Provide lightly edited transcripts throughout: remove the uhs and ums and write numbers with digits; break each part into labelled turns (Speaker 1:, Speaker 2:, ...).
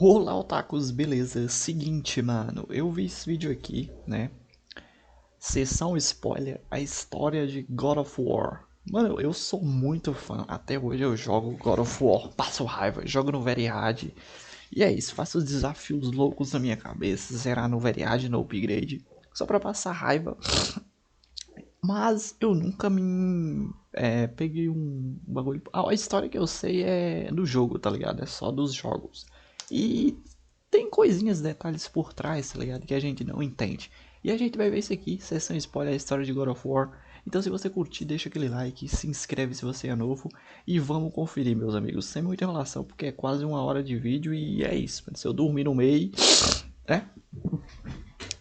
Speaker 1: Olá, otakus, beleza? Seguinte, mano, eu vi esse vídeo aqui, né? Sessão spoiler, a história de God of War. Mano, eu sou muito fã, até hoje eu jogo God of War, passo raiva, jogo no Very Hard. E é isso, faço desafios loucos na minha cabeça, zerar no Very Hard no upgrade, só pra passar raiva. Mas eu nunca peguei um bagulho. A história que eu sei é do jogo, tá ligado? É só dos jogos. E tem coisinhas, detalhes por trás, tá ligado? Que a gente não entende. E a gente vai ver isso aqui, sessão spoiler, a história de God of War. Então se você curtir, deixa aquele like, se inscreve se você é novo. E vamos conferir, meus amigos, sem muita enrolação, porque é quase 1 hora de vídeo e é isso. Se eu dormir no meio, né?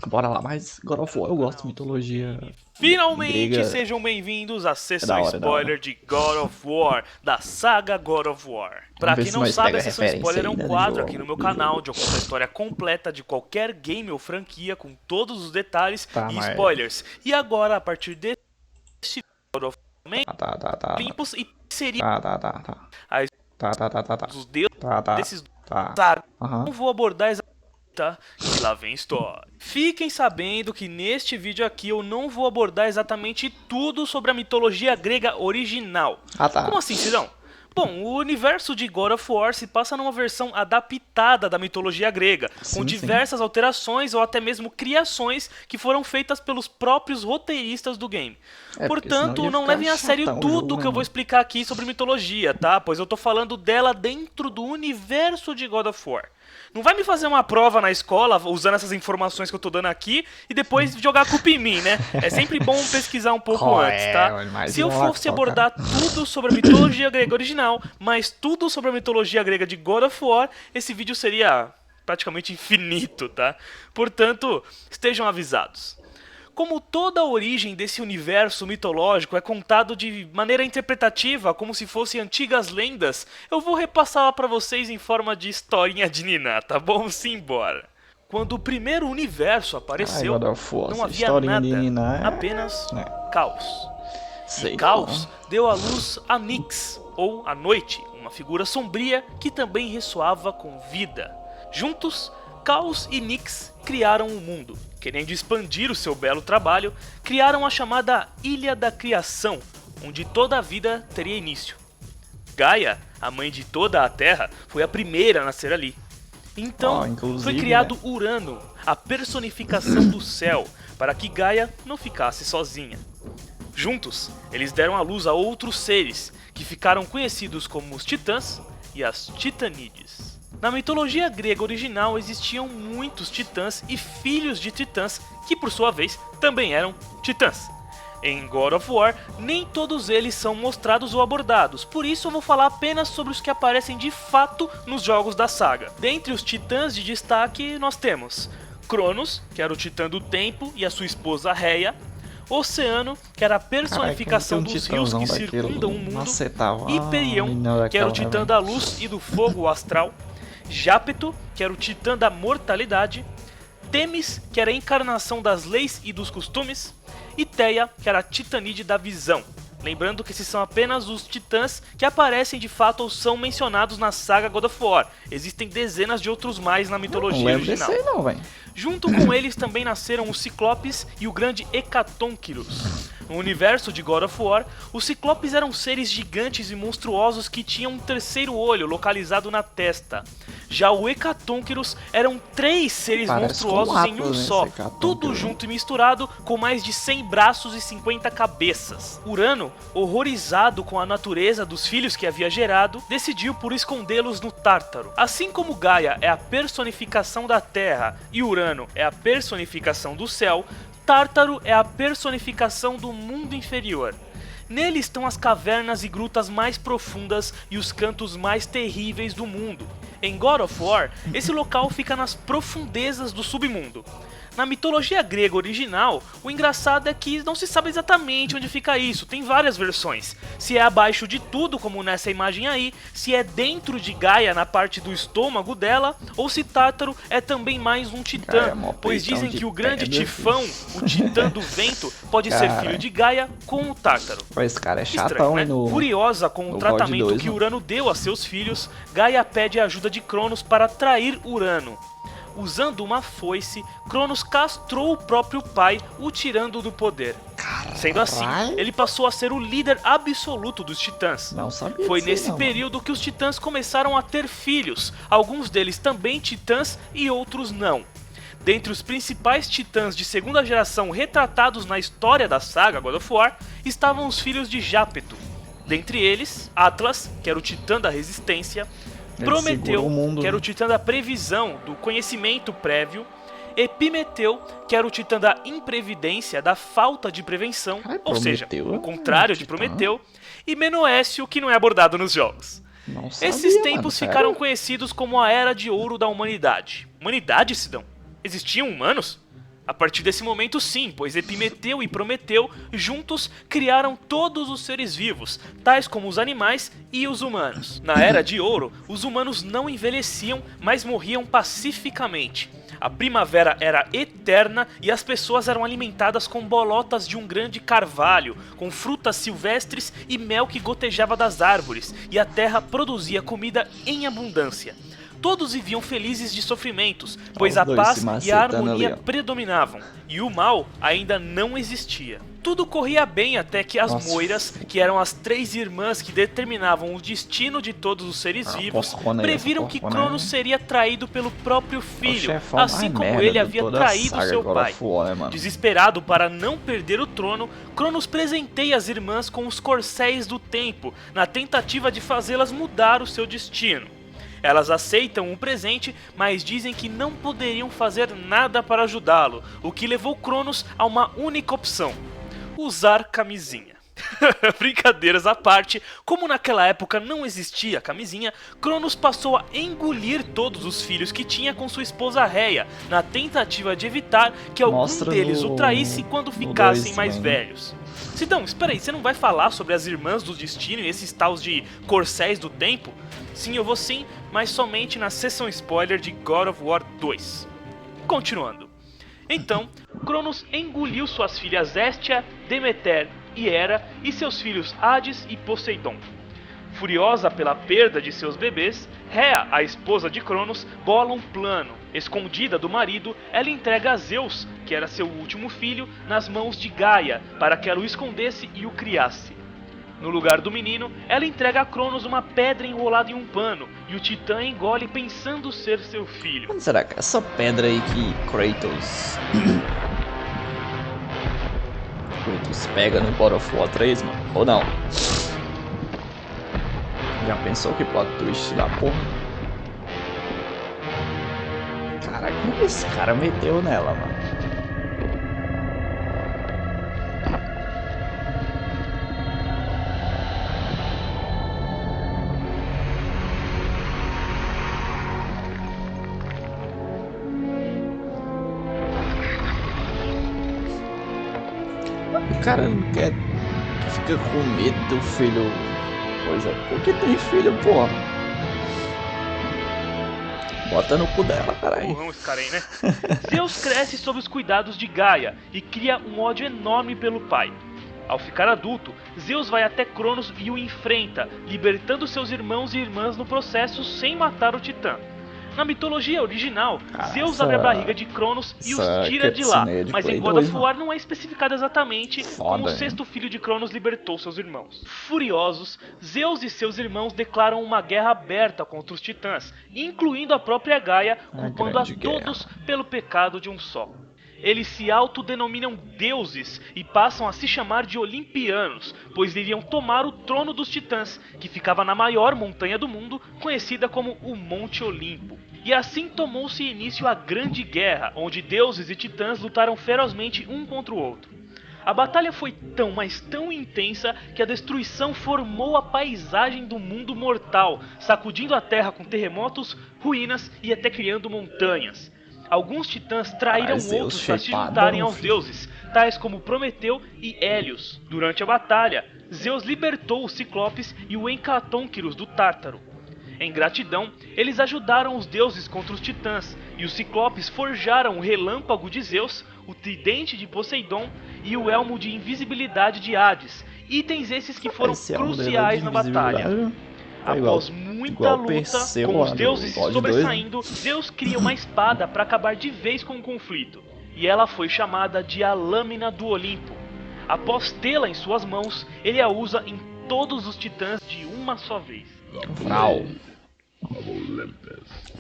Speaker 1: Bora lá, mas God of War eu gosto de mitologia
Speaker 2: Finalmente
Speaker 1: grega.
Speaker 2: sejam bem-vindos à sessão
Speaker 1: Da hora.
Speaker 2: spoiler de God of War, da saga God of War. Pra
Speaker 1: ver
Speaker 2: quem
Speaker 1: se
Speaker 2: não
Speaker 1: nós
Speaker 2: sabe,
Speaker 1: pega
Speaker 2: a sessão
Speaker 1: referência
Speaker 2: spoiler é um
Speaker 1: ainda do
Speaker 2: quadro
Speaker 1: jogo,
Speaker 2: aqui no meu
Speaker 1: do
Speaker 2: canal
Speaker 1: jogo.
Speaker 2: onde eu conto a história completa de qualquer game ou franquia com todos os detalhes
Speaker 1: Tá,
Speaker 2: e
Speaker 1: mas-
Speaker 2: spoilers. E agora, a partir deste God of War,
Speaker 1: Tá.
Speaker 2: limpos e seria
Speaker 1: Tá.
Speaker 2: a
Speaker 1: Tá.
Speaker 2: dos deuses
Speaker 1: Tá.
Speaker 2: desses
Speaker 1: Tá.
Speaker 2: sagas.
Speaker 1: Aham.
Speaker 2: Não vou abordar exatamente, tá? Que lá vem história. Fiquem sabendo que neste vídeo aqui eu não vou abordar exatamente tudo sobre a mitologia grega original.
Speaker 1: Ah, tá.
Speaker 2: Como assim, Sidão? Bom, o universo de God of War se passa numa versão adaptada da mitologia grega,
Speaker 1: Sim,
Speaker 2: com diversas alterações ou até mesmo criações que foram feitas pelos próprios roteiristas do game.
Speaker 1: É, porque senão
Speaker 2: Portanto,
Speaker 1: ia
Speaker 2: não
Speaker 1: ficar
Speaker 2: levem a sério
Speaker 1: chatão o
Speaker 2: tudo
Speaker 1: jogo,
Speaker 2: que
Speaker 1: né,
Speaker 2: eu vou
Speaker 1: mano?
Speaker 2: explicar aqui sobre mitologia, tá? Pois eu tô falando dela dentro do universo de God of War. Não vai me fazer uma prova na escola usando essas informações que eu tô dando aqui e depois jogar a culpa em mim, né? É sempre bom pesquisar um pouco antes, tá?
Speaker 1: mas
Speaker 2: Se eu
Speaker 1: logo,
Speaker 2: fosse abordar tudo sobre a mitologia grega original, mas tudo sobre a mitologia grega de God of War, esse vídeo seria praticamente infinito, tá? Portanto, estejam avisados. Como toda a origem desse universo mitológico é contado de maneira interpretativa, como se fossem antigas lendas, eu vou repassá-la para vocês em forma de historinha de Niná, tá bom? Simbora! Quando o primeiro universo apareceu,
Speaker 1: God of War,
Speaker 2: não
Speaker 1: essa
Speaker 2: havia
Speaker 1: historinha
Speaker 2: nada,
Speaker 1: de Niná é-
Speaker 2: apenas caos.
Speaker 1: Sei
Speaker 2: E
Speaker 1: não.
Speaker 2: Caos deu à luz a Nyx, ou a Noite, uma figura sombria que também ressoava com vida. Juntos, Caos e Nyx criaram o mundo. Querendo expandir o seu belo trabalho, criaram a chamada Ilha da Criação, onde toda a vida teria início. Gaia, a mãe de toda a Terra, foi a primeira a nascer ali. Então,
Speaker 1: Inclusive,
Speaker 2: foi criado Urano, a personificação do céu, para que Gaia não ficasse sozinha. Juntos, eles deram à luz a outros seres, que ficaram conhecidos como os Titãs e as Titânides. Na mitologia grega original existiam muitos titãs e filhos de titãs, que por sua vez também eram titãs. Em God of War, nem todos eles são mostrados ou abordados, por isso eu vou falar apenas sobre os que aparecem de fato nos jogos da saga. Dentre os titãs de destaque, nós temos Cronos, que era o titã do tempo, e a sua esposa Rhea, Oceano, que era a personificação dos rios que circundam o mundo, Hiperion, que era o titã da luz e do fogo astral, Jápeto, que era o titã da mortalidade, Temis, que era a encarnação das leis e dos costumes, e Theia, que era a titanide da visão. Lembrando que esses são apenas os titãs que aparecem de fato ou são mencionados na saga God of War. Existem dezenas de outros mais na mitologia original.
Speaker 1: Não lembro desse aí não, velho.
Speaker 2: Junto com eles também nasceram os Ciclopes e o grande Hecatonquirus. No universo de God of War, os Ciclopes eram seres gigantes e monstruosos que tinham um terceiro olho localizado na testa. Já o Hecatonquirus eram 3 seres monstruosos em um só, tudo junto e misturado, com mais de 100 braços e 50 cabeças. Urano, horrorizado com a natureza dos filhos que havia gerado, decidiu por escondê-los no Tártaro. Assim como Gaia é a personificação da Terra e Urano é a personificação do céu, Tártaro é a personificação do mundo inferior. Nele estão as cavernas e grutas mais profundas e os cantos mais terríveis do mundo. Em God of War, esse local fica nas profundezas do submundo. Na mitologia grega original, o engraçado é que não se sabe exatamente onde fica isso, tem várias versões. Se é abaixo de tudo, como nessa imagem aí, se é dentro de Gaia, na parte do estômago dela, ou se Tártaro é também mais um titã, pois dizem que o grande Tifão, o titã do vento, pode ser filho de Gaia com o Tártaro.
Speaker 1: Esse cara é chatão,
Speaker 2: Estranho, né?
Speaker 1: no...
Speaker 2: Curiosa com o tratamento
Speaker 1: 2,
Speaker 2: que Urano deu a seus filhos, Gaia pede a ajuda de Cronos para trair Urano. Usando uma foice, Cronos castrou o próprio pai, o tirando do poder. Sendo assim, ele passou a ser o líder absoluto dos titãs.
Speaker 1: Não sabia
Speaker 2: Foi
Speaker 1: disso,
Speaker 2: nesse
Speaker 1: não,
Speaker 2: período que os titãs começaram a ter filhos, alguns deles também titãs e outros não. Dentre os principais titãs de segunda geração retratados na história da saga God of War, estavam os filhos de Jápeto. Dentre eles, Atlas, que era o titã da resistência, Prometeu, que era o titã da previsão, do conhecimento prévio, Epimeteu, que era o titã da imprevidência, da falta de prevenção, ou seja, o contrário de Prometeu, e Menoécio, que não é abordado nos jogos. Esses tempos ficaram conhecidos como a Era de Ouro da Humanidade. Humanidade, Sidão? Existiam humanos? A partir desse momento sim, pois Epimeteu e Prometeu juntos criaram todos os seres vivos, tais como os animais e os humanos. Na Era de Ouro, os humanos não envelheciam, mas morriam pacificamente. A primavera era eterna e as pessoas eram alimentadas com bolotas de um grande carvalho, com frutas silvestres e mel que gotejava das árvores, e a terra produzia comida em abundância. Todos viviam felizes de sofrimentos, pois a paz e a harmonia predominavam, e o mal ainda não existia. Tudo corria bem até que as Moiras, que eram as 3 irmãs que determinavam o destino de todos os seres vivos, previram que Cronos seria traído pelo próprio filho, assim como ele havia traído seu pai. Desesperado para não perder o trono, Cronos presenteia as irmãs com os corcéis do tempo, na tentativa de fazê-las mudar o seu destino. Elas aceitam o presente, mas dizem que não poderiam fazer nada para ajudá-lo, o que levou Cronos a uma única opção: usar camisinha. Brincadeiras à parte, como naquela época não existia camisinha, Cronos passou a engolir todos os filhos que tinha com sua esposa Reia, na tentativa de evitar que algum deles o traísse quando ficassem mais velhos. Sidão, espera aí, você não vai falar sobre as irmãs do destino e esses tals de corcéis do tempo? Sim, eu vou sim, mas somente na sessão spoiler de God of War 2. Continuando. Então, Cronos engoliu suas filhas Hestia, Demeter e Hera e seus filhos Hades e Poseidon. Furiosa pela perda de seus bebês, Rhea, a esposa de Cronos, bola um plano. Escondida do marido, ela entrega a Zeus, que era seu último filho, nas mãos de Gaia, para que ela o escondesse e o criasse. No lugar do menino, ela entrega a Cronos uma pedra enrolada em um pano, e o Titã engole pensando ser seu filho.
Speaker 1: Quando será que essa pedra aí que Kratos pega no God of War 3, mano? Ou não? Já pensou que plot twist da porra? Caraca, como que esse cara meteu nela, mano? O cara não quer, fica com medo do filho. Coisa, porque tem filho, porra. Bota no cu dela, caralho.
Speaker 2: Burrão esse cara aí, né? Zeus cresce sob os cuidados de Gaia e cria um ódio enorme pelo pai. Ao ficar adulto, Zeus vai até Cronos e o enfrenta, libertando seus irmãos e irmãs no processo sem matar o Titã. Na mitologia original, Zeus abre a barriga de Cronos e os tira de lá, mas em God of War não é especificado exatamente como o sexto filho de Cronos libertou seus irmãos. Furiosos, Zeus e seus irmãos declaram uma guerra aberta contra os titãs, incluindo a própria Gaia, culpando a todos pelo pecado de um só. Eles se autodenominam deuses e passam a se chamar de Olimpianos, pois iriam tomar o trono dos titãs, que ficava na maior montanha do mundo, conhecida como o Monte Olimpo. E assim tomou-se início a Grande Guerra, onde deuses e titãs lutaram ferozmente um contra o outro. A batalha foi tão, mas tão intensa que a destruição formou a paisagem do mundo mortal, sacudindo a terra com terremotos, ruínas e até criando montanhas. Alguns titãs traíram
Speaker 1: Mas Zeus
Speaker 2: outros para se
Speaker 1: shapeadão,
Speaker 2: juntarem aos
Speaker 1: filho.
Speaker 2: deuses, tais como Prometeu e Hélios. Durante a batalha, Zeus libertou os Ciclopes e o Hecatonqueros do Tártaro. Em gratidão, eles ajudaram os deuses contra os titãs, e os Ciclopes forjaram o relâmpago de Zeus, o tridente de Poseidon e o elmo de invisibilidade de Hades, itens esses que foram
Speaker 1: Esse elmo dele é
Speaker 2: cruciais
Speaker 1: de
Speaker 2: na batalha.
Speaker 1: invisibilidade. É
Speaker 2: Após
Speaker 1: igual-
Speaker 2: muita
Speaker 1: igual
Speaker 2: luta,
Speaker 1: Perseu
Speaker 2: com os
Speaker 1: lá do
Speaker 2: deuses se
Speaker 1: God 2, né?
Speaker 2: sobressaindo, Zeus cria uma espada para acabar de vez com o conflito, e ela foi chamada de a Lâmina do Olimpo. Após tê-la em suas mãos, ele a usa em todos os titãs de uma só vez.
Speaker 1: Vral.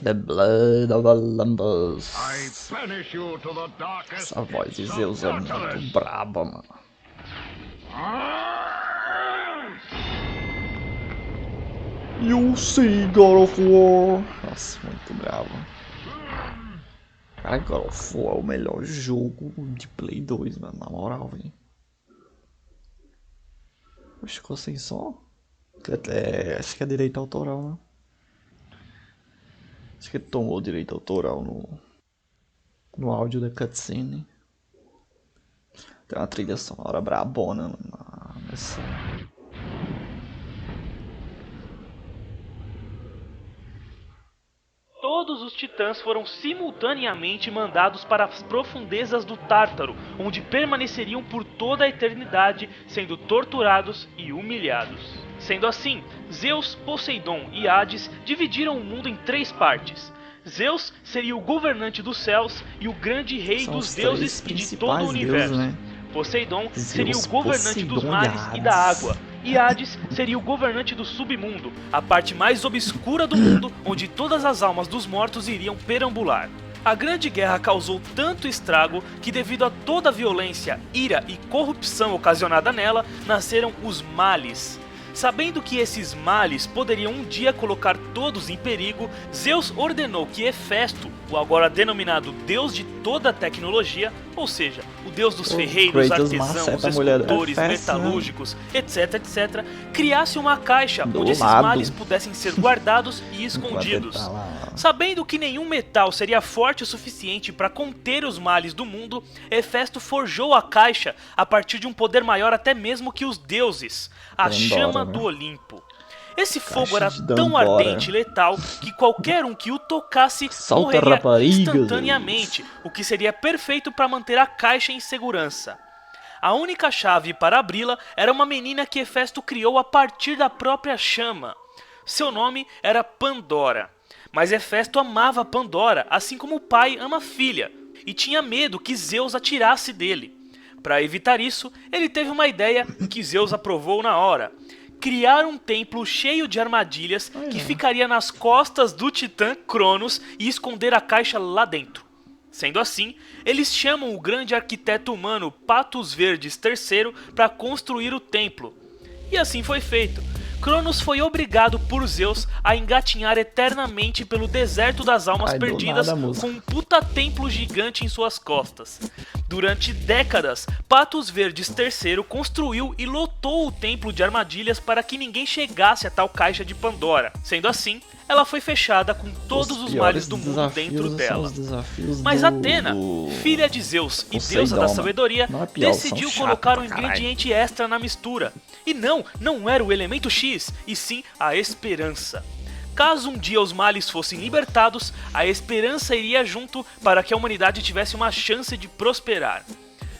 Speaker 1: The blood of Olympus.
Speaker 3: I banish you to the darkest
Speaker 1: Essa voz de
Speaker 3: depths
Speaker 1: Zeus é
Speaker 3: of
Speaker 1: muito
Speaker 3: Tartarus.
Speaker 1: braba, mano. You see God of War. Nossa, muito bravo. Cara, God of War é o melhor jogo de Play 2, mano. Na moral, velho. Oxe, ficou sem som? Acho que é direito autoral, né? Acho que ele tomou direito autoral no áudio da cutscene. Tem uma trilha sonora brabona nessa.
Speaker 2: Todos os titãs foram simultaneamente mandados para as profundezas do Tártaro, onde permaneceriam por toda a eternidade, sendo torturados e humilhados. Sendo assim, Zeus, Poseidon e Hades dividiram o mundo em 3 partes. Zeus seria o governante dos céus e o grande rei
Speaker 1: São
Speaker 2: dos
Speaker 1: os
Speaker 2: deuses
Speaker 1: três
Speaker 2: e de todo o
Speaker 1: principais
Speaker 2: universo.
Speaker 1: deuses, né?
Speaker 2: Poseidon seria
Speaker 1: Zeus,
Speaker 2: o governante dos
Speaker 1: Poseidon e
Speaker 2: mares e da
Speaker 1: Hades.
Speaker 2: água, e Hades seria o governante do submundo, a parte mais obscura do mundo, onde todas as almas dos mortos iriam perambular. A Grande Guerra causou tanto estrago que, devido a toda a violência, ira e corrupção ocasionada nela, nasceram os males. Sabendo que esses males poderiam um dia colocar todos em perigo, Zeus ordenou que Hefesto, o agora denominado deus de toda a tecnologia, ou seja, o deus dos ferreiros,
Speaker 1: Kratos
Speaker 2: artesãos,
Speaker 1: maceta a mulher do
Speaker 2: escultores,
Speaker 1: Hefesto, né?
Speaker 2: metalúrgicos, etc, criasse uma caixa
Speaker 1: Do
Speaker 2: onde esses
Speaker 1: lado.
Speaker 2: males pudessem ser guardados e escondidos.
Speaker 1: Enquanto ele tá lá.
Speaker 2: Sabendo que nenhum metal seria forte o suficiente para conter os males do mundo, Hefesto forjou a caixa a partir de um poder maior até mesmo que os deuses, a
Speaker 1: Pandora,
Speaker 2: chama
Speaker 1: né?
Speaker 2: do Olimpo. Esse fogo
Speaker 1: Caixa
Speaker 2: era
Speaker 1: de
Speaker 2: tão
Speaker 1: Pandora.
Speaker 2: ardente e letal que qualquer um que o tocasse
Speaker 1: Solta
Speaker 2: morreria
Speaker 1: raparigas.
Speaker 2: instantaneamente, o que seria perfeito para manter a caixa em segurança. A única chave para abri-la era uma menina que Hefesto criou a partir da própria chama. Seu nome era Pandora. Mas Hefesto amava Pandora, assim como o pai ama a filha, e tinha medo que Zeus a tirasse dele. Para evitar isso, ele teve uma ideia que Zeus aprovou na hora: criar um templo cheio de armadilhas que ficaria nas costas do titã Cronos e esconder a caixa lá dentro. Sendo assim, eles chamam o grande arquiteto humano Patos Verdes III para construir o templo. E assim foi feito. Cronos foi obrigado por Zeus a engatinhar eternamente pelo deserto das almas
Speaker 1: Ai, do
Speaker 2: perdidas
Speaker 1: nada, moça.
Speaker 2: com um puta templo gigante em suas costas. Durante décadas, Patos Verdes III construiu e lotou o templo de armadilhas para que ninguém chegasse a tal caixa de Pandora. Sendo assim, ela foi fechada com todos os males do mundo dentro dela. Mas Atena, filha de Zeus e deusa da
Speaker 1: Poseidon,
Speaker 2: sabedoria,
Speaker 1: não é pior,
Speaker 2: decidiu
Speaker 1: são
Speaker 2: colocar
Speaker 1: chato
Speaker 2: um
Speaker 1: pra caralho.
Speaker 2: ingrediente extra na mistura. E não era o elemento X, e sim a esperança. Caso um dia os males fossem libertados, a esperança iria junto para que a humanidade tivesse uma chance de prosperar.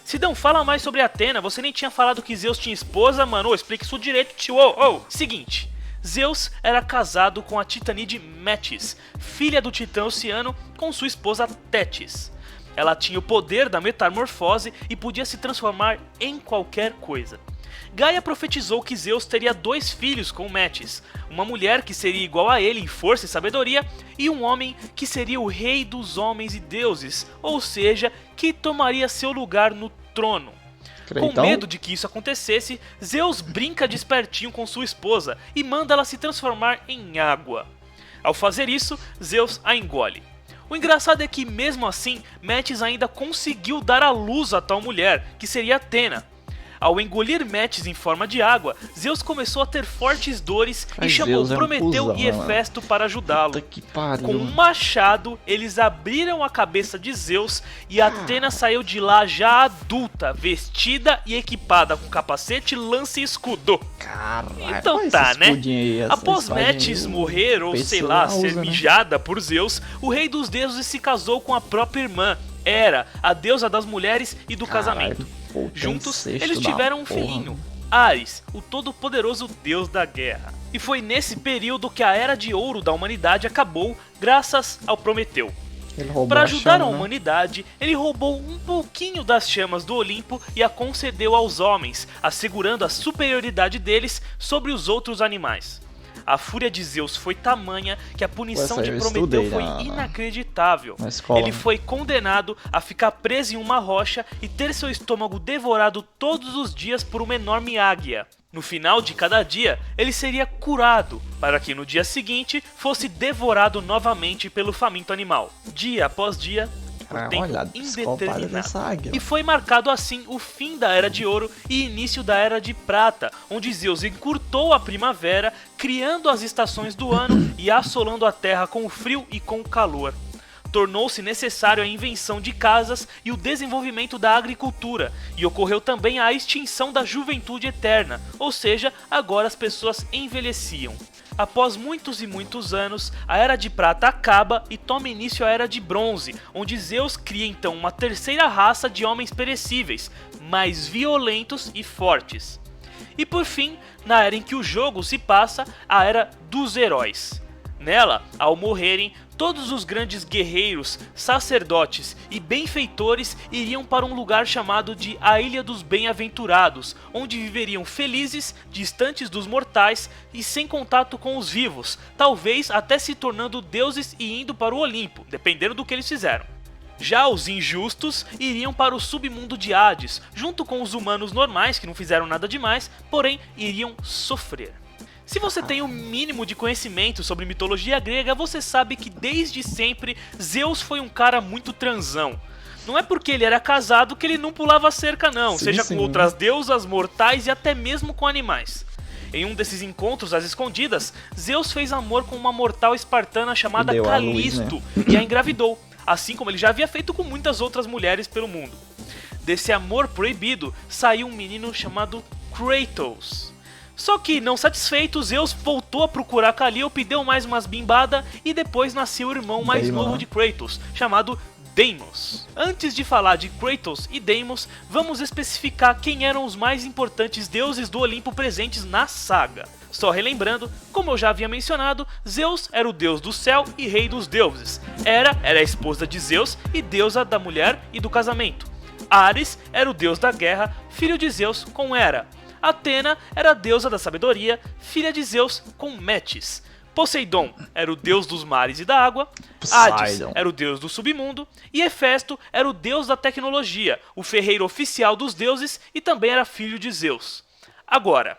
Speaker 2: Sidão, fala mais sobre Atena, você nem tinha falado que Zeus tinha esposa, mano. Ô, explique isso direito, tio. Seguinte, Zeus era casado com a titanide Metis, filha do titã Oceano, com sua esposa Tétis. Ela tinha o poder da metamorfose e podia se transformar em qualquer coisa. Gaia profetizou que Zeus teria 2 filhos com Metis, uma mulher que seria igual a ele em força e sabedoria, e um homem que seria o rei dos homens e deuses, ou seja, que tomaria seu lugar no trono. Com medo de que isso acontecesse, Zeus brinca de espertinho com sua esposa e manda ela se transformar em água. Ao fazer isso, Zeus a engole. O engraçado é que, mesmo assim, Metis ainda conseguiu dar à luz a tal mulher, que seria Atena. Ao engolir Metis em forma de água, Zeus começou a ter fortes dores e chamou
Speaker 1: Zeus é um
Speaker 2: Prometeu
Speaker 1: cuzão,
Speaker 2: e
Speaker 1: né, mano?
Speaker 2: Hefesto para ajudá-lo.
Speaker 1: Puta que pariu.
Speaker 2: Com um machado, eles abriram a cabeça de Zeus e Atena saiu de lá já adulta, vestida e equipada com capacete, lança e escudo.
Speaker 1: Caralho,
Speaker 2: Então
Speaker 1: olha
Speaker 2: tá,
Speaker 1: esse
Speaker 2: né?
Speaker 1: escudinho aí, essa
Speaker 2: Após
Speaker 1: espadinha
Speaker 2: Metis
Speaker 1: aí,
Speaker 2: morrer ou
Speaker 1: PC
Speaker 2: sei lá,
Speaker 1: não
Speaker 2: ser
Speaker 1: usa, né?
Speaker 2: mijada por Zeus, o rei dos deuses se casou com a própria irmã, Hera, a deusa das mulheres e do casamento.
Speaker 1: puta
Speaker 2: Juntos,
Speaker 1: incesto
Speaker 2: eles
Speaker 1: da
Speaker 2: tiveram um
Speaker 1: porra.
Speaker 2: filhinho, Ares, o todo-poderoso deus da guerra. E foi nesse período que a Era de Ouro da humanidade acabou, graças ao Prometeu.
Speaker 1: Ele roubou
Speaker 2: Para
Speaker 1: a
Speaker 2: ajudar
Speaker 1: chama,
Speaker 2: a
Speaker 1: né?
Speaker 2: humanidade, ele roubou um pouquinho das chamas do Olimpo e a concedeu aos homens, assegurando a superioridade deles sobre os outros animais. A fúria de Zeus foi tamanha que a punição
Speaker 1: Essa
Speaker 2: de
Speaker 1: eu
Speaker 2: Prometeu
Speaker 1: estudei
Speaker 2: foi
Speaker 1: na
Speaker 2: inacreditável.
Speaker 1: escola.
Speaker 2: Ele foi condenado a ficar preso em uma rocha e ter seu estômago devorado todos os dias por uma enorme águia. No final de cada dia, ele seria curado, para que no dia seguinte fosse devorado novamente pelo faminto animal, dia após dia, por
Speaker 1: Cara,
Speaker 2: tempo
Speaker 1: olha a psicopata dessa
Speaker 2: indeterminado.
Speaker 1: águia.
Speaker 2: E foi marcado assim o fim da Era de Ouro e início da Era de Prata, onde Zeus encurtou a primavera, criando as estações do ano e assolando a terra com o frio e com o calor. Tornou-se necessário a invenção de casas e o desenvolvimento da agricultura, e ocorreu também a extinção da juventude eterna, ou seja, agora as pessoas envelheciam. Após muitos e muitos anos, a Era de Prata acaba e toma início a Era de Bronze, onde Zeus cria então uma terceira raça de homens perecíveis, mais violentos e fortes. E por fim, na era em que o jogo se passa, a Era dos Heróis. Nela, ao morrerem, todos os grandes guerreiros, sacerdotes e benfeitores iriam para um lugar chamado de a Ilha dos Bem-Aventurados, onde viveriam felizes, distantes dos mortais e sem contato com os vivos, talvez até se tornando deuses e indo para o Olimpo, dependendo do que eles fizeram. Já os injustos iriam para o submundo de Hades, junto com os humanos normais que não fizeram nada demais, porém iriam sofrer. Se você tem o mínimo de conhecimento sobre mitologia grega, você sabe que desde sempre Zeus foi um cara muito transão. Não é porque ele era casado que ele não pulava cerca não,
Speaker 1: Sim,
Speaker 2: seja
Speaker 1: sim.
Speaker 2: com outras deusas, mortais e até mesmo com animais. Em um desses encontros às escondidas, Zeus fez amor com uma mortal espartana chamada
Speaker 1: E deu à luz,
Speaker 2: Calisto e a engravidou, assim como ele já havia feito com muitas outras mulheres pelo mundo. Desse amor proibido saiu um menino chamado Kratos. Só que, não satisfeito, Zeus voltou a procurar Calliope, deu mais umas bimbadas e depois nasceu o irmão mais
Speaker 1: Deimos,
Speaker 2: novo
Speaker 1: né?
Speaker 2: de Kratos, chamado Deimos. Antes de falar de Kratos e Deimos, vamos especificar quem eram os mais importantes deuses do Olimpo presentes na saga. Só relembrando, como eu já havia mencionado, Zeus era o deus do céu e rei dos deuses. Hera era a esposa de Zeus e deusa da mulher e do casamento. Ares era o deus da guerra, filho de Zeus com Hera. Atena era a deusa da sabedoria, filha de Zeus com Metis. Poseidon era o deus dos mares e da água, Hades
Speaker 1: Poseidon.
Speaker 2: era o deus do submundo e Hefesto era o deus da tecnologia, o ferreiro oficial dos deuses e também era filho de Zeus. Agora,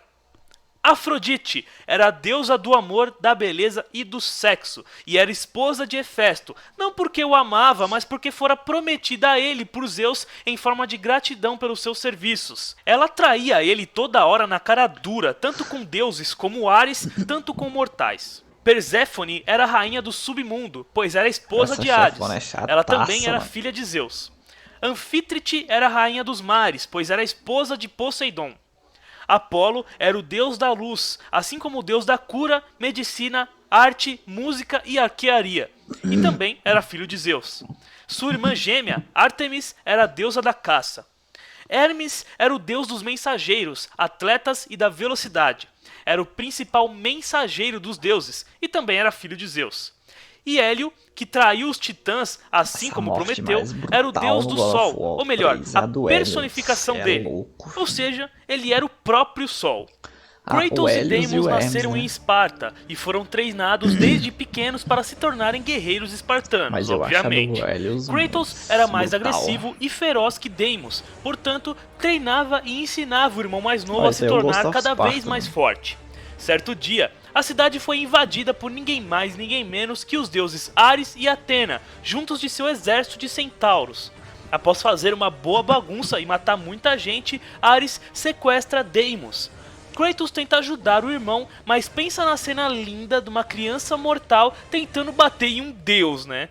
Speaker 2: Afrodite era a deusa do amor, da beleza e do sexo, e era esposa de Hefesto, não porque o amava, mas porque fora prometida a ele por Zeus em forma de gratidão pelos seus serviços. Ela traía ele toda hora na cara dura, tanto com deuses como Ares, tanto com mortais. Perséfone era a rainha do submundo, pois era esposa
Speaker 1: Essa
Speaker 2: de Hades.
Speaker 1: chefona é chataça,
Speaker 2: Ela também era
Speaker 1: mano.
Speaker 2: filha de Zeus. Anfítrite era a rainha dos mares, pois era esposa de Poseidon. Apolo era o deus da luz, assim como o deus da cura, medicina, arte, música e arquearia, e também era filho de Zeus. Sua irmã gêmea, Ártemis, era a deusa da caça. Hermes era o deus dos mensageiros, atletas e da velocidade. Era o principal mensageiro dos deuses e também era filho de Zeus. E Hélio, que traiu os titãs, assim
Speaker 1: Essa
Speaker 2: como
Speaker 1: morte
Speaker 2: Prometeu,
Speaker 1: mais brutal
Speaker 2: era o deus do
Speaker 1: no God of
Speaker 2: sol,
Speaker 1: War
Speaker 2: ou melhor,
Speaker 1: 3,
Speaker 2: a
Speaker 1: do Hélio.
Speaker 2: personificação
Speaker 1: Cê é
Speaker 2: dele.
Speaker 1: louco.
Speaker 2: Ou seja, ele era o próprio sol.
Speaker 1: Ah,
Speaker 2: Kratos
Speaker 1: o
Speaker 2: e
Speaker 1: Hélios e
Speaker 2: Deimos
Speaker 1: o Hermes,
Speaker 2: nasceram
Speaker 1: né?
Speaker 2: em Esparta e foram treinados desde pequenos para se tornarem guerreiros espartanos,
Speaker 1: Mas eu acho a do
Speaker 2: obviamente.
Speaker 1: Hélios
Speaker 2: Kratos era mais
Speaker 1: brutal.
Speaker 2: agressivo e feroz que Deimos, portanto, treinava e ensinava o irmão mais novo
Speaker 1: Ó,
Speaker 2: a
Speaker 1: esse
Speaker 2: se
Speaker 1: aí é o
Speaker 2: tornar
Speaker 1: Ghost of
Speaker 2: cada
Speaker 1: Sparta,
Speaker 2: vez mais
Speaker 1: né?
Speaker 2: forte. Certo dia, a cidade foi invadida por ninguém mais, ninguém menos que os deuses Ares e Atena, juntos de seu exército de centauros. Após fazer uma boa bagunça e matar muita gente, Ares sequestra Deimos. Kratos tenta ajudar o irmão, mas pensa na cena linda de uma criança mortal tentando bater em um deus, né?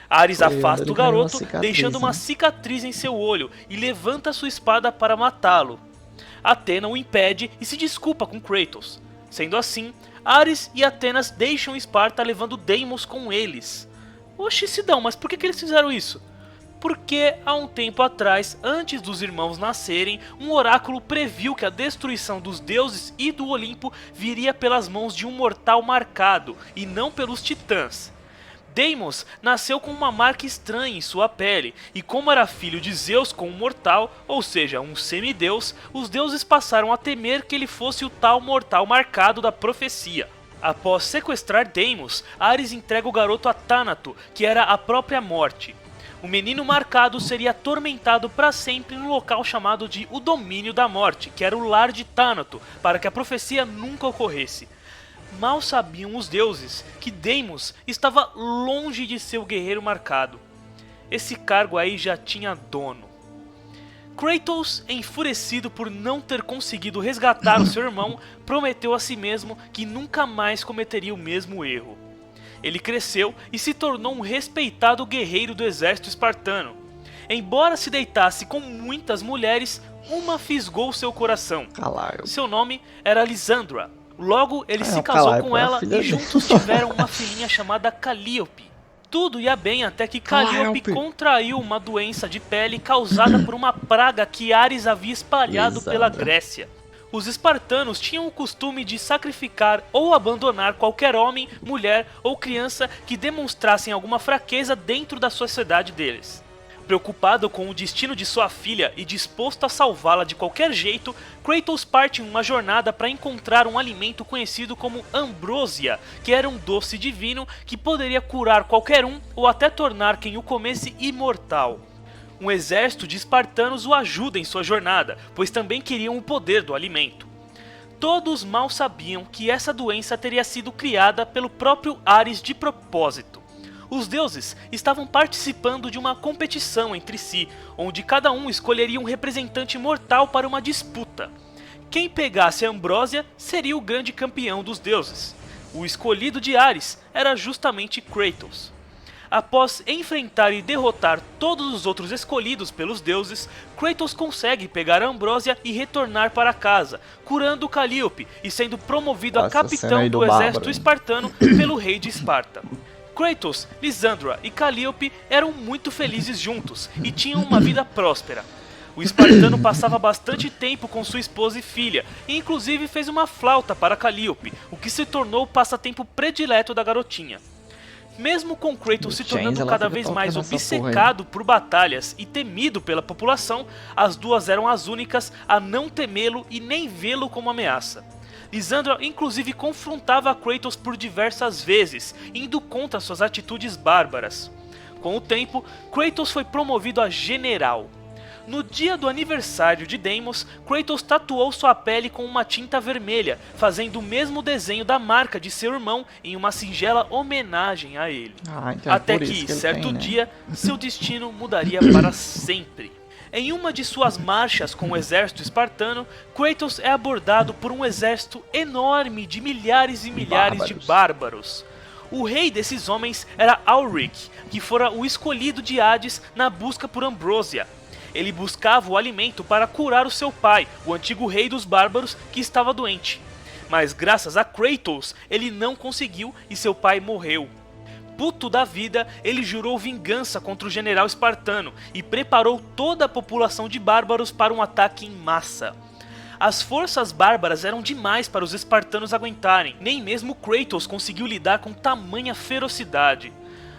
Speaker 2: Ares afasta o garoto, deixando uma cicatriz em seu olho e levanta sua espada para matá-lo. Athena o impede e se desculpa com Kratos. Sendo assim, Ares e Atenas deixam Esparta levando Deimos com eles. Oxi, Sidão, mas por que eles fizeram isso? Porque há um tempo atrás, antes dos irmãos nascerem, um oráculo previu que a destruição dos deuses e do Olimpo viria pelas mãos de um mortal marcado, e não pelos titãs. Deimos nasceu com uma marca estranha em sua pele, e como era filho de Zeus com um mortal, ou seja, um semideus, os deuses passaram a temer que ele fosse o tal mortal marcado da profecia. Após sequestrar Deimos, Ares entrega o garoto a Thanato, que era a própria morte. O menino marcado seria atormentado para sempre no local chamado de O Domínio da Morte, que era o lar de Thanato, para que a profecia nunca ocorresse. Mal sabiam os deuses que Deimos estava longe de ser o guerreiro marcado. Esse cargo aí já tinha dono. Kratos, enfurecido por não ter conseguido resgatar o seu irmão, prometeu a si mesmo que nunca mais cometeria o mesmo erro. Ele cresceu e se tornou um respeitado guerreiro do exército espartano. Embora se deitasse com muitas mulheres, uma fisgou seu coração. Seu nome era Lisandra. Logo, ele se casou com ela e juntos tiveram uma filhinha chamada Calliope. Tudo ia bem até que Calliope contraiu uma doença de pele causada por uma praga que Ares havia espalhado pela Grécia. Os espartanos tinham o costume de sacrificar ou abandonar qualquer homem, mulher ou criança que demonstrassem alguma fraqueza dentro da sociedade deles. Preocupado com o destino de sua filha e disposto a salvá-la de qualquer jeito, Kratos parte em uma jornada para encontrar um alimento conhecido como ambrósia, que era um doce divino que poderia curar qualquer um ou até tornar quem o comesse imortal. Um exército de espartanos o ajuda em sua jornada, pois também queriam o poder do alimento. Todos mal sabiam que essa doença teria sido criada pelo próprio Ares de propósito. Os deuses estavam participando de uma competição entre si, onde cada um escolheria um representante mortal para uma disputa. Quem pegasse a ambrósia seria o grande campeão dos deuses. O escolhido de Ares era justamente Kratos. Após enfrentar e derrotar todos os outros escolhidos pelos deuses, Kratos consegue pegar a ambrósia e retornar para casa, curando Calliope e sendo promovido a capitão do exército espartano pelo rei de Esparta. Kratos, Lisandra e Calliope eram muito felizes juntos e tinham uma vida próspera. O espartano passava bastante tempo com sua esposa e filha, e inclusive fez uma flauta para Calliope, o que se tornou o passatempo predileto da garotinha. Mesmo com Kratos se tornando cada vez mais obcecado por batalhas e temido pela população, as duas eram as únicas a não temê-lo e nem vê-lo como ameaça. Lisandra inclusive confrontava Kratos por diversas vezes, indo contra suas atitudes bárbaras. Com o tempo, Kratos foi promovido a general. No dia do aniversário de Deimos, Kratos tatuou sua pele com uma tinta vermelha, fazendo o mesmo desenho da marca de seu irmão em uma singela homenagem a ele.
Speaker 1: Então
Speaker 2: até que, certo dia, seu destino mudaria para sempre. Em uma de suas marchas com o exército espartano, Kratos é abordado por um exército enorme de milhares e milhares de bárbaros. O rei desses homens era Auric, que fora o escolhido de Hades na busca por ambrósia. Ele buscava o alimento para curar o seu pai, o antigo rei dos bárbaros, que estava doente. Mas graças a Kratos, ele não conseguiu e seu pai morreu. Puto da vida, ele jurou vingança contra o general espartano e preparou toda a população de bárbaros para um ataque em massa. As forças bárbaras eram demais para os espartanos aguentarem, nem mesmo Kratos conseguiu lidar com tamanha ferocidade.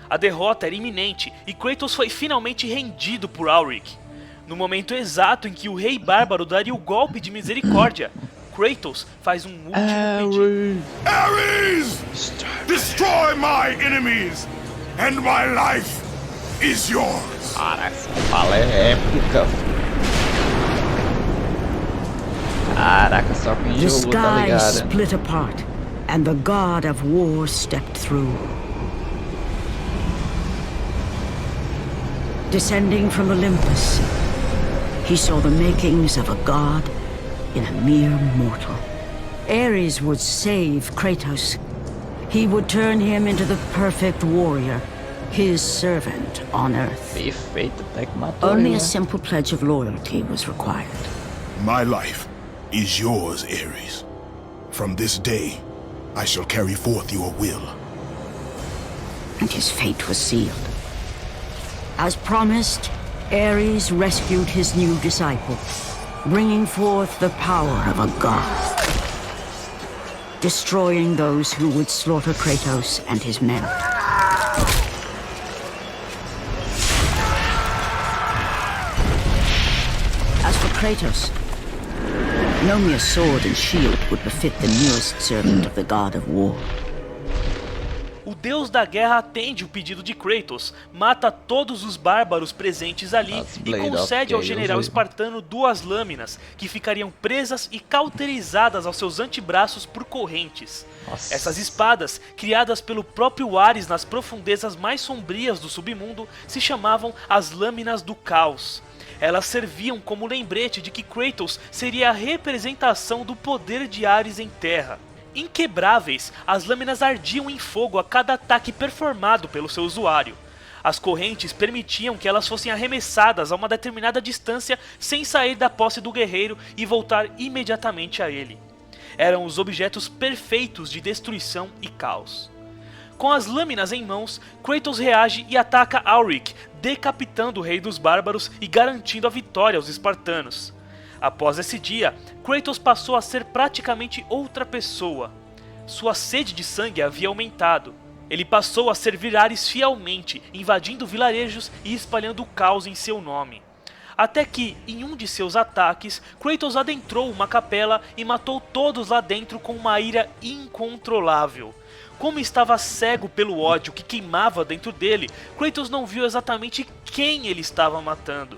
Speaker 2: A derrota era iminente e Kratos foi finalmente rendido por Auric. No momento exato em que o rei bárbaro daria o golpe de misericórdia, Kratos faz um último pedido.
Speaker 3: Ares! Destroy my enemies, and my life is yours.
Speaker 1: Cara, essa fala é épica. Caraca, só quem
Speaker 4: The
Speaker 1: jogou tá
Speaker 4: sky
Speaker 1: ligado.
Speaker 4: split apart, and the god of war stepped through. Descending from Olympus, he saw the makings of a god in a mere mortal. Ares would save Kratos. He would turn him into the perfect warrior, his servant on Earth.
Speaker 1: Perfeito, até que matou
Speaker 4: Only
Speaker 1: ele,
Speaker 4: a
Speaker 1: né?
Speaker 4: simple pledge of loyalty was required.
Speaker 3: My life is yours, Ares. From this day, I shall carry forth your will.
Speaker 4: And his fate was sealed. As promised, Ares rescued his new disciple, bringing forth the power of a god, destroying those who would slaughter Kratos and his men. As for Kratos, no mere sword and shield would befit the newest servant of the god of war.
Speaker 2: O deus da guerra atende o pedido de Kratos, mata todos os bárbaros presentes ali e concede ao general espartano 2 lâminas que ficariam presas e cauterizadas aos seus antebraços por correntes.
Speaker 1: Nossa.
Speaker 2: Essas espadas, criadas pelo próprio Ares nas profundezas mais sombrias do submundo, se chamavam as Lâminas do Caos. Elas serviam como lembrete de que Kratos seria a representação do poder de Ares em terra. Inquebráveis, as lâminas ardiam em fogo a cada ataque performado pelo seu usuário. As correntes permitiam que elas fossem arremessadas a uma determinada distância sem sair da posse do guerreiro e voltar imediatamente a ele. Eram os objetos perfeitos de destruição e caos. Com as lâminas em mãos, Kratos reage e ataca Auric, decapitando o rei dos bárbaros e garantindo a vitória aos espartanos. Após esse dia, Kratos passou a ser praticamente outra pessoa. Sua sede de sangue havia aumentado. Ele passou a servir Ares fielmente, invadindo vilarejos e espalhando o caos em seu nome. Até que, em um de seus ataques, Kratos adentrou uma capela e matou todos lá dentro com uma ira incontrolável. Como estava cego pelo ódio que queimava dentro dele, Kratos não viu exatamente quem ele estava matando.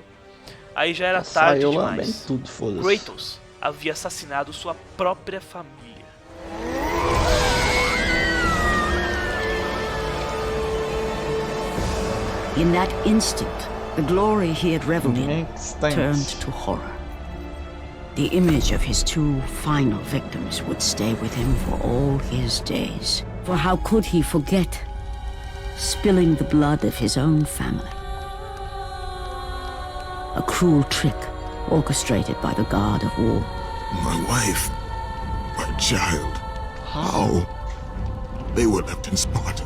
Speaker 2: Aí já era tarde demais.
Speaker 1: Tudo, foda-se.
Speaker 2: Kratos havia assassinado sua própria família.
Speaker 4: In that instant, the glory he had reveled in
Speaker 1: Instant.
Speaker 4: turned to horror. The image of his 2 final victims would stay with him for all his days. For how could he forget spilling the blood of his own family? A cruel trick orchestrated by the god of war.
Speaker 3: My wife, my child, how? They were left in Sparta.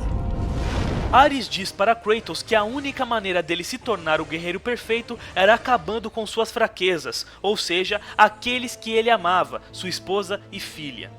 Speaker 2: Ares diz para Kratos que a única maneira dele se tornar o guerreiro perfeito era acabando com suas fraquezas, ou seja, aqueles que ele amava, sua esposa e filha.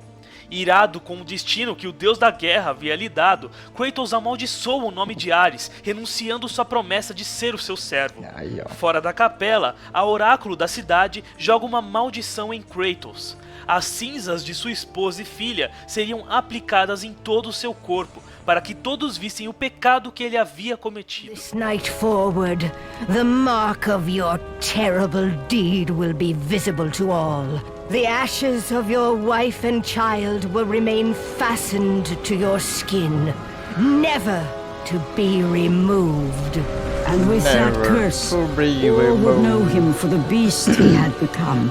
Speaker 2: Irado com o destino que o deus da guerra havia lhe dado, Kratos amaldiçoa o nome de Ares, renunciando sua promessa de ser o seu servo.
Speaker 1: Aí, ó.
Speaker 2: Fora da capela, a oráculo da cidade joga uma maldição em Kratos. As cinzas de sua esposa e filha seriam aplicadas em todo o seu corpo, para que todos vissem o pecado que ele havia cometido.
Speaker 5: This night forward, the mark of your terrible deed will be visible to all. The ashes of your wife and child will remain fastened to your skin, never to be removed.
Speaker 4: And with that
Speaker 1: Never
Speaker 4: curse,
Speaker 1: to be
Speaker 4: all would know
Speaker 1: removed.
Speaker 4: him for the beast he had become.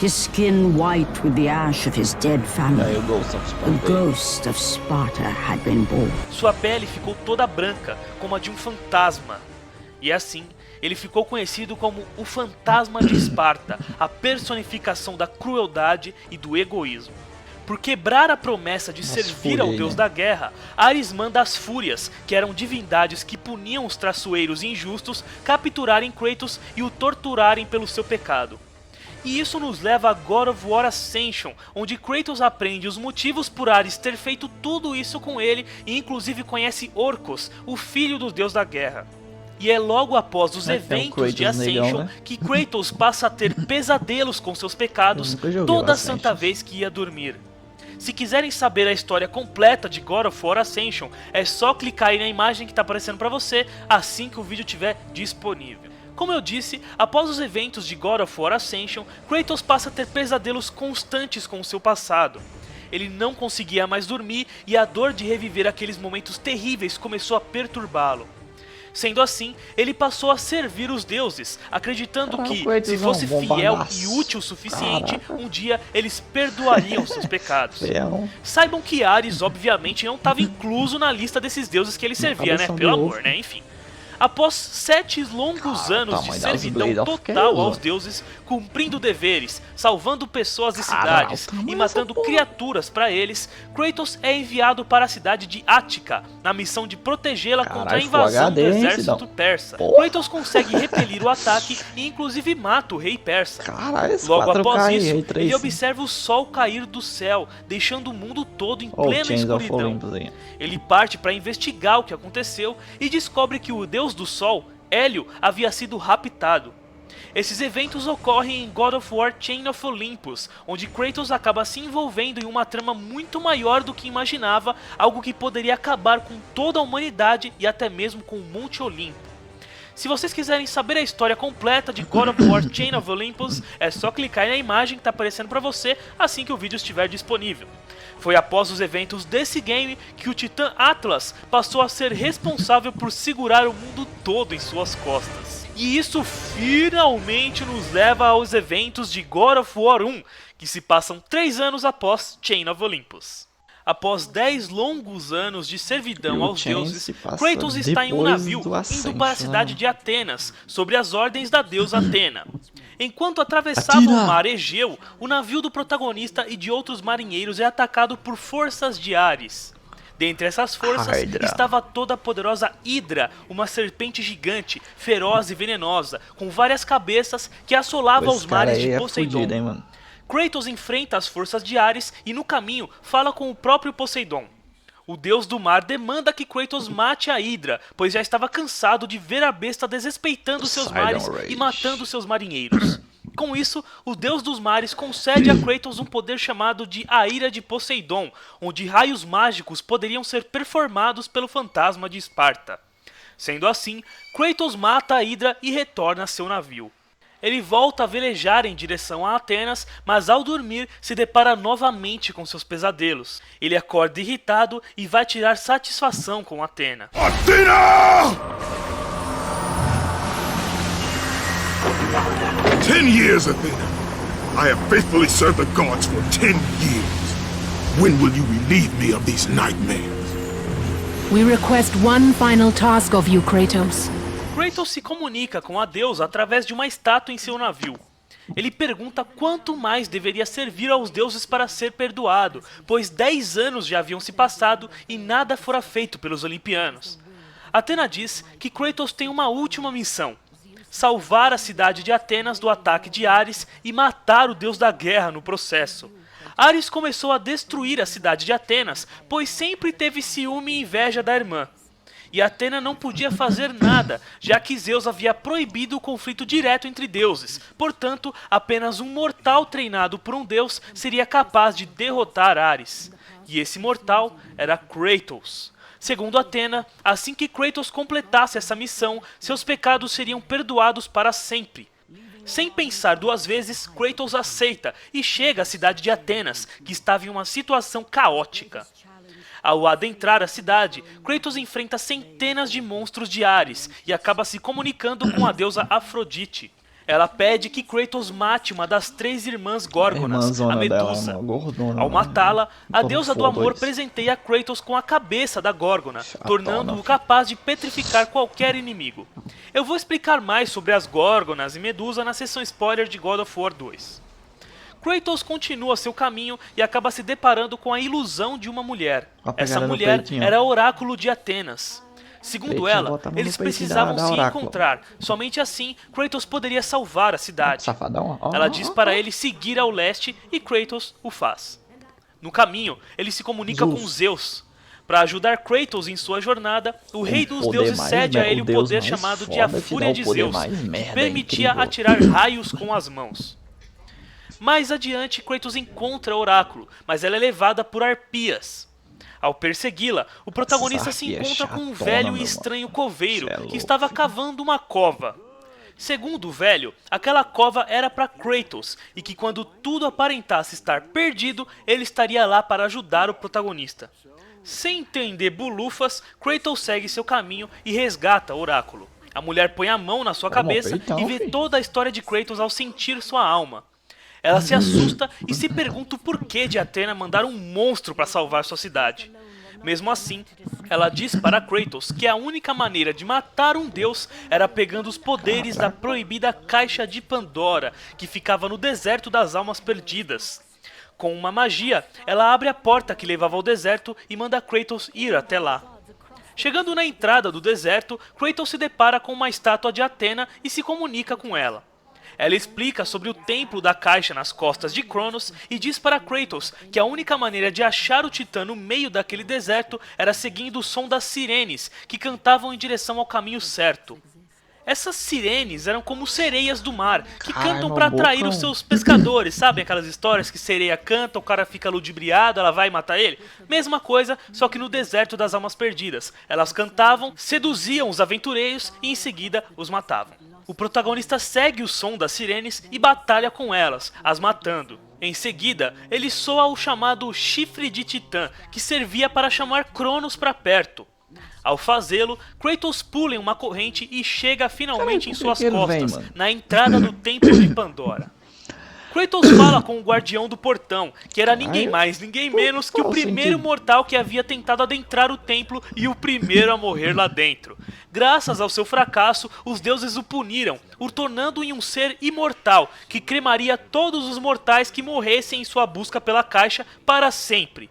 Speaker 4: His skin white with the ash of his dead family.
Speaker 1: Aí o Ghost of
Speaker 4: The
Speaker 1: Sparta.
Speaker 4: ghost of Sparta had been born.
Speaker 2: Sua pele ficou toda branca, como a de um fantasma. E assim, ele ficou conhecido como o Fantasma de Esparta, a personificação da crueldade e do egoísmo. Por quebrar a promessa de servir ao
Speaker 1: fúria,
Speaker 2: deus
Speaker 1: né?
Speaker 2: da guerra, Ares manda as Fúrias, que eram divindades que puniam os traiçoeiros e injustos, capturarem Kratos e o torturarem pelo seu pecado. E isso nos leva a God of War Ascension, onde Kratos aprende os motivos por Ares ter feito tudo isso com ele e inclusive conhece Orcos, o filho do deus da guerra. E é logo após os
Speaker 1: Tem um
Speaker 2: eventos de
Speaker 1: Kratos negão,
Speaker 2: Ascension
Speaker 1: né?
Speaker 2: que Kratos passa a ter pesadelos com seus pecados
Speaker 1: Eu nunca joguei o
Speaker 2: toda
Speaker 1: Ascension.
Speaker 2: santa vez que ia dormir. Se quiserem saber a história completa de God of War Ascension, é só clicar aí na imagem que está aparecendo para você assim que o vídeo estiver disponível. Como eu disse, após os eventos de God of War Ascension, Kratos passa a ter pesadelos constantes com o seu passado. Ele não conseguia mais dormir e a dor de reviver aqueles momentos terríveis começou a perturbá-lo. Sendo assim, ele passou a servir os deuses, acreditando
Speaker 1: Caraca,
Speaker 2: que,
Speaker 1: Kratos
Speaker 2: se
Speaker 1: é um
Speaker 2: fosse fiel
Speaker 1: bombadaço.
Speaker 2: e útil o suficiente,
Speaker 1: Caraca.
Speaker 2: um dia eles perdoariam seus pecados.
Speaker 1: Feão.
Speaker 2: Saibam que Ares, obviamente, não estava incluso na lista desses deuses que ele servia, né?
Speaker 1: cabeção de
Speaker 2: Pelo
Speaker 1: ovo.
Speaker 2: amor, né? Enfim. Após 7 longos anos de
Speaker 1: tamanho das
Speaker 2: servidão
Speaker 1: Blade of
Speaker 2: total
Speaker 1: Chaos,
Speaker 2: aos
Speaker 1: ó.
Speaker 2: deuses, cumprindo deveres, salvando pessoas e
Speaker 1: Caralho,
Speaker 2: cidades
Speaker 1: tamanho
Speaker 2: e
Speaker 1: dessa
Speaker 2: matando
Speaker 1: porra.
Speaker 2: criaturas para eles, Kratos é enviado para a cidade de Ática, na missão de protegê-la contra a
Speaker 1: Caralho,
Speaker 2: invasão do
Speaker 1: Full HD, hein,
Speaker 2: exército
Speaker 1: cidão?
Speaker 2: persa.
Speaker 1: Porra.
Speaker 2: Kratos consegue repelir o ataque e inclusive mata o rei persa.
Speaker 1: Caralho, esse
Speaker 2: Logo
Speaker 1: 4K
Speaker 2: após
Speaker 1: aí,
Speaker 2: isso,
Speaker 1: Ray
Speaker 2: ele
Speaker 1: Tracing.
Speaker 2: observa o sol cair do céu, deixando o mundo todo em
Speaker 1: Ó, o
Speaker 2: plena
Speaker 1: Chains of
Speaker 2: escuridão.
Speaker 1: Olympus aí.
Speaker 2: Ele parte para investigar o que aconteceu e descobre que o deus do sol, Hélio, havia sido raptado. Esses eventos ocorrem em God of War Chain of Olympus, onde Kratos acaba se envolvendo em uma trama muito maior do que imaginava, algo que poderia acabar com toda a humanidade e até mesmo com o Monte Olimpo. Se vocês quiserem saber a história completa de God of War Chain of Olympus, é só clicar na imagem que está aparecendo para você assim que o vídeo estiver disponível. Foi após os eventos desse game que o Titã Atlas passou a ser responsável por segurar o mundo todo em suas costas. E isso finalmente nos leva aos eventos de God of War 1, que se passam 3 anos após Chain of Olympus. Após 10 longos anos de servidão
Speaker 1: E o
Speaker 2: aos
Speaker 1: Chain
Speaker 2: deuses,
Speaker 1: se passa
Speaker 2: Kratos está em um
Speaker 1: depois
Speaker 2: navio
Speaker 1: do
Speaker 2: indo
Speaker 1: Ascension.
Speaker 2: para a cidade de Atenas, sob as ordens da deusa Atena. Enquanto atravessava
Speaker 1: Atira!
Speaker 2: o mar Egeu, o navio do protagonista e de outros marinheiros é atacado por forças de Ares. Dentre essas forças
Speaker 1: Hydra.
Speaker 2: estava toda a poderosa Hydra, uma serpente gigante, feroz e venenosa, com várias cabeças que assolava
Speaker 1: Esse
Speaker 2: os
Speaker 1: cara
Speaker 2: mares
Speaker 1: aí
Speaker 2: de
Speaker 1: é
Speaker 2: Poseidon.
Speaker 1: fudido, hein, mano.
Speaker 2: Kratos enfrenta as forças de Ares e no caminho fala com o próprio Poseidon. O deus do mar demanda que Kratos mate a Hydra, pois já estava cansado de ver a besta desrespeitando seus
Speaker 1: Poseidon
Speaker 2: mares
Speaker 1: Rage.
Speaker 2: e matando seus marinheiros. Com isso, o deus dos mares concede a Kratos um poder chamado de A Ira de Poseidon, onde raios mágicos poderiam ser performados pelo fantasma de Esparta. Sendo assim, Kratos mata a Hydra e retorna a seu navio. Ele volta a velejar em direção a Atenas, mas ao dormir se depara novamente com seus pesadelos. Ele acorda irritado e vai tirar satisfação com Atena.
Speaker 3: Athena! 10 years, Athena. I have faithfully served the gods for 10 years. When will you relieve me of these nightmares?
Speaker 6: We request one final task of you, Kratos.
Speaker 2: Kratos se comunica com a deusa através de uma estátua em seu navio. Ele pergunta quanto mais deveria servir aos deuses para ser perdoado, pois 10 anos já haviam se passado e nada fora feito pelos olimpianos. Atena diz que Kratos tem uma última missão: salvar a cidade de Atenas do ataque de Ares e matar o deus da guerra no processo. Ares começou a destruir a cidade de Atenas, pois sempre teve ciúme e inveja da irmã. E Atena não podia fazer nada, já que Zeus havia proibido o conflito direto entre deuses. Portanto, apenas um mortal treinado por um deus seria capaz de derrotar Ares. E esse mortal era Kratos. Segundo Atena, assim que Kratos completasse essa missão, seus pecados seriam perdoados para sempre. Sem pensar duas vezes, Kratos aceita e chega à cidade de Atenas, que estava em uma situação caótica. Ao adentrar a cidade, Kratos enfrenta centenas de monstros de Ares e acaba se comunicando com a deusa Afrodite. Ela pede que Kratos mate uma das 3 irmãs Górgonas, a
Speaker 1: Irmãzona
Speaker 2: Medusa.
Speaker 1: dela, uma gordona,
Speaker 2: Ao matá-la, a
Speaker 1: Todo
Speaker 2: deusa do
Speaker 1: foda
Speaker 2: amor
Speaker 1: isso.
Speaker 2: presenteia Kratos com a cabeça da Górgona,
Speaker 1: Chatona.
Speaker 2: tornando-o capaz de petrificar qualquer inimigo. Eu vou explicar mais sobre as Górgonas e Medusa na sessão spoiler de God of War 2. Kratos continua seu caminho e acaba se deparando com a ilusão de uma mulher.
Speaker 1: Ó, a
Speaker 2: Essa
Speaker 1: pegada no
Speaker 2: mulher
Speaker 1: peitinho, ó.
Speaker 2: era Oráculo de Atenas. Segundo
Speaker 1: Peitinho,
Speaker 2: ela,
Speaker 1: bota a mão no
Speaker 2: eles
Speaker 1: peitinho
Speaker 2: precisavam
Speaker 1: da
Speaker 2: se
Speaker 1: Oráculo.
Speaker 2: encontrar. Somente assim, Kratos poderia salvar a cidade.
Speaker 1: Safadão, ó.
Speaker 2: Ela diz para ele seguir ao leste e Kratos o faz. No caminho, ele se comunica com Zeus. Para ajudar Kratos em sua jornada, o rei dos
Speaker 1: poder
Speaker 2: deuses
Speaker 1: mais
Speaker 2: cede a
Speaker 1: me-
Speaker 2: ele
Speaker 1: o
Speaker 2: o
Speaker 1: Deus
Speaker 2: poder
Speaker 1: mais
Speaker 2: chamado de
Speaker 1: foda
Speaker 2: a
Speaker 1: te dá
Speaker 2: Fúria
Speaker 1: o
Speaker 2: de
Speaker 1: poder
Speaker 2: Zeus,
Speaker 1: mais
Speaker 2: que
Speaker 1: merda,
Speaker 2: permitia
Speaker 1: incrível.
Speaker 2: atirar raios com as mãos. Mais adiante, Kratos encontra Oráculo, mas ela é levada por arpias. Ao persegui-la, o protagonista
Speaker 1: Essa
Speaker 2: se
Speaker 1: arpia é
Speaker 2: encontra com um
Speaker 1: chatona,
Speaker 2: velho
Speaker 1: meu
Speaker 2: e estranho
Speaker 1: mano.
Speaker 2: coveiro
Speaker 1: Cê é
Speaker 2: que
Speaker 1: louco.
Speaker 2: estava cavando uma cova. Segundo o velho, aquela cova era para Kratos e que quando tudo aparentasse estar perdido, ele estaria lá para ajudar o protagonista. Sem entender bulufas, Kratos segue seu caminho e resgata o oráculo. A mulher põe a mão na sua cabeça
Speaker 1: peitão,
Speaker 2: e vê
Speaker 1: filho.
Speaker 2: toda a história de Kratos ao sentir sua alma. Ela se assusta e se pergunta o porquê de Athena mandar um monstro para salvar sua cidade. Mesmo assim, ela diz para Kratos que a única maneira de matar um deus era pegando os poderes da proibida Caixa de Pandora, que ficava no deserto das almas perdidas. Com uma magia, ela abre a porta que levava ao deserto e manda Kratos ir até lá. Chegando na entrada do deserto, Kratos se depara com uma estátua de Athena e se comunica com ela. Ela explica sobre o templo da caixa nas costas de Cronos e diz para Kratos que a única maneira de achar o Titã no meio daquele deserto era seguindo o som das sirenes, que cantavam em direção ao caminho certo. Essas sirenes eram como sereias do mar, que cantam para atrair os seus pescadores. Sabem aquelas histórias que sereia canta, o cara fica ludibriado, ela vai matar ele? Mesma coisa, só que no deserto das almas perdidas. Elas cantavam, seduziam os aventureiros e em seguida os matavam. O protagonista segue o som das sirenes e batalha com elas, as matando. Em seguida, ele soa o chamado Chifre de Titã, que servia para chamar Cronos para perto. Ao fazê-lo, Kratos pula em uma corrente e chega finalmente em suas costas, na entrada do Templo de Pandora. Kratos fala com o guardião do portão, que era ninguém mais, ninguém menos que o primeiro mortal que havia tentado adentrar o templo e o primeiro a morrer lá dentro. Graças ao seu fracasso, os deuses o puniram, o tornando em um ser imortal, que cremaria todos os mortais que morressem em sua busca pela caixa para sempre.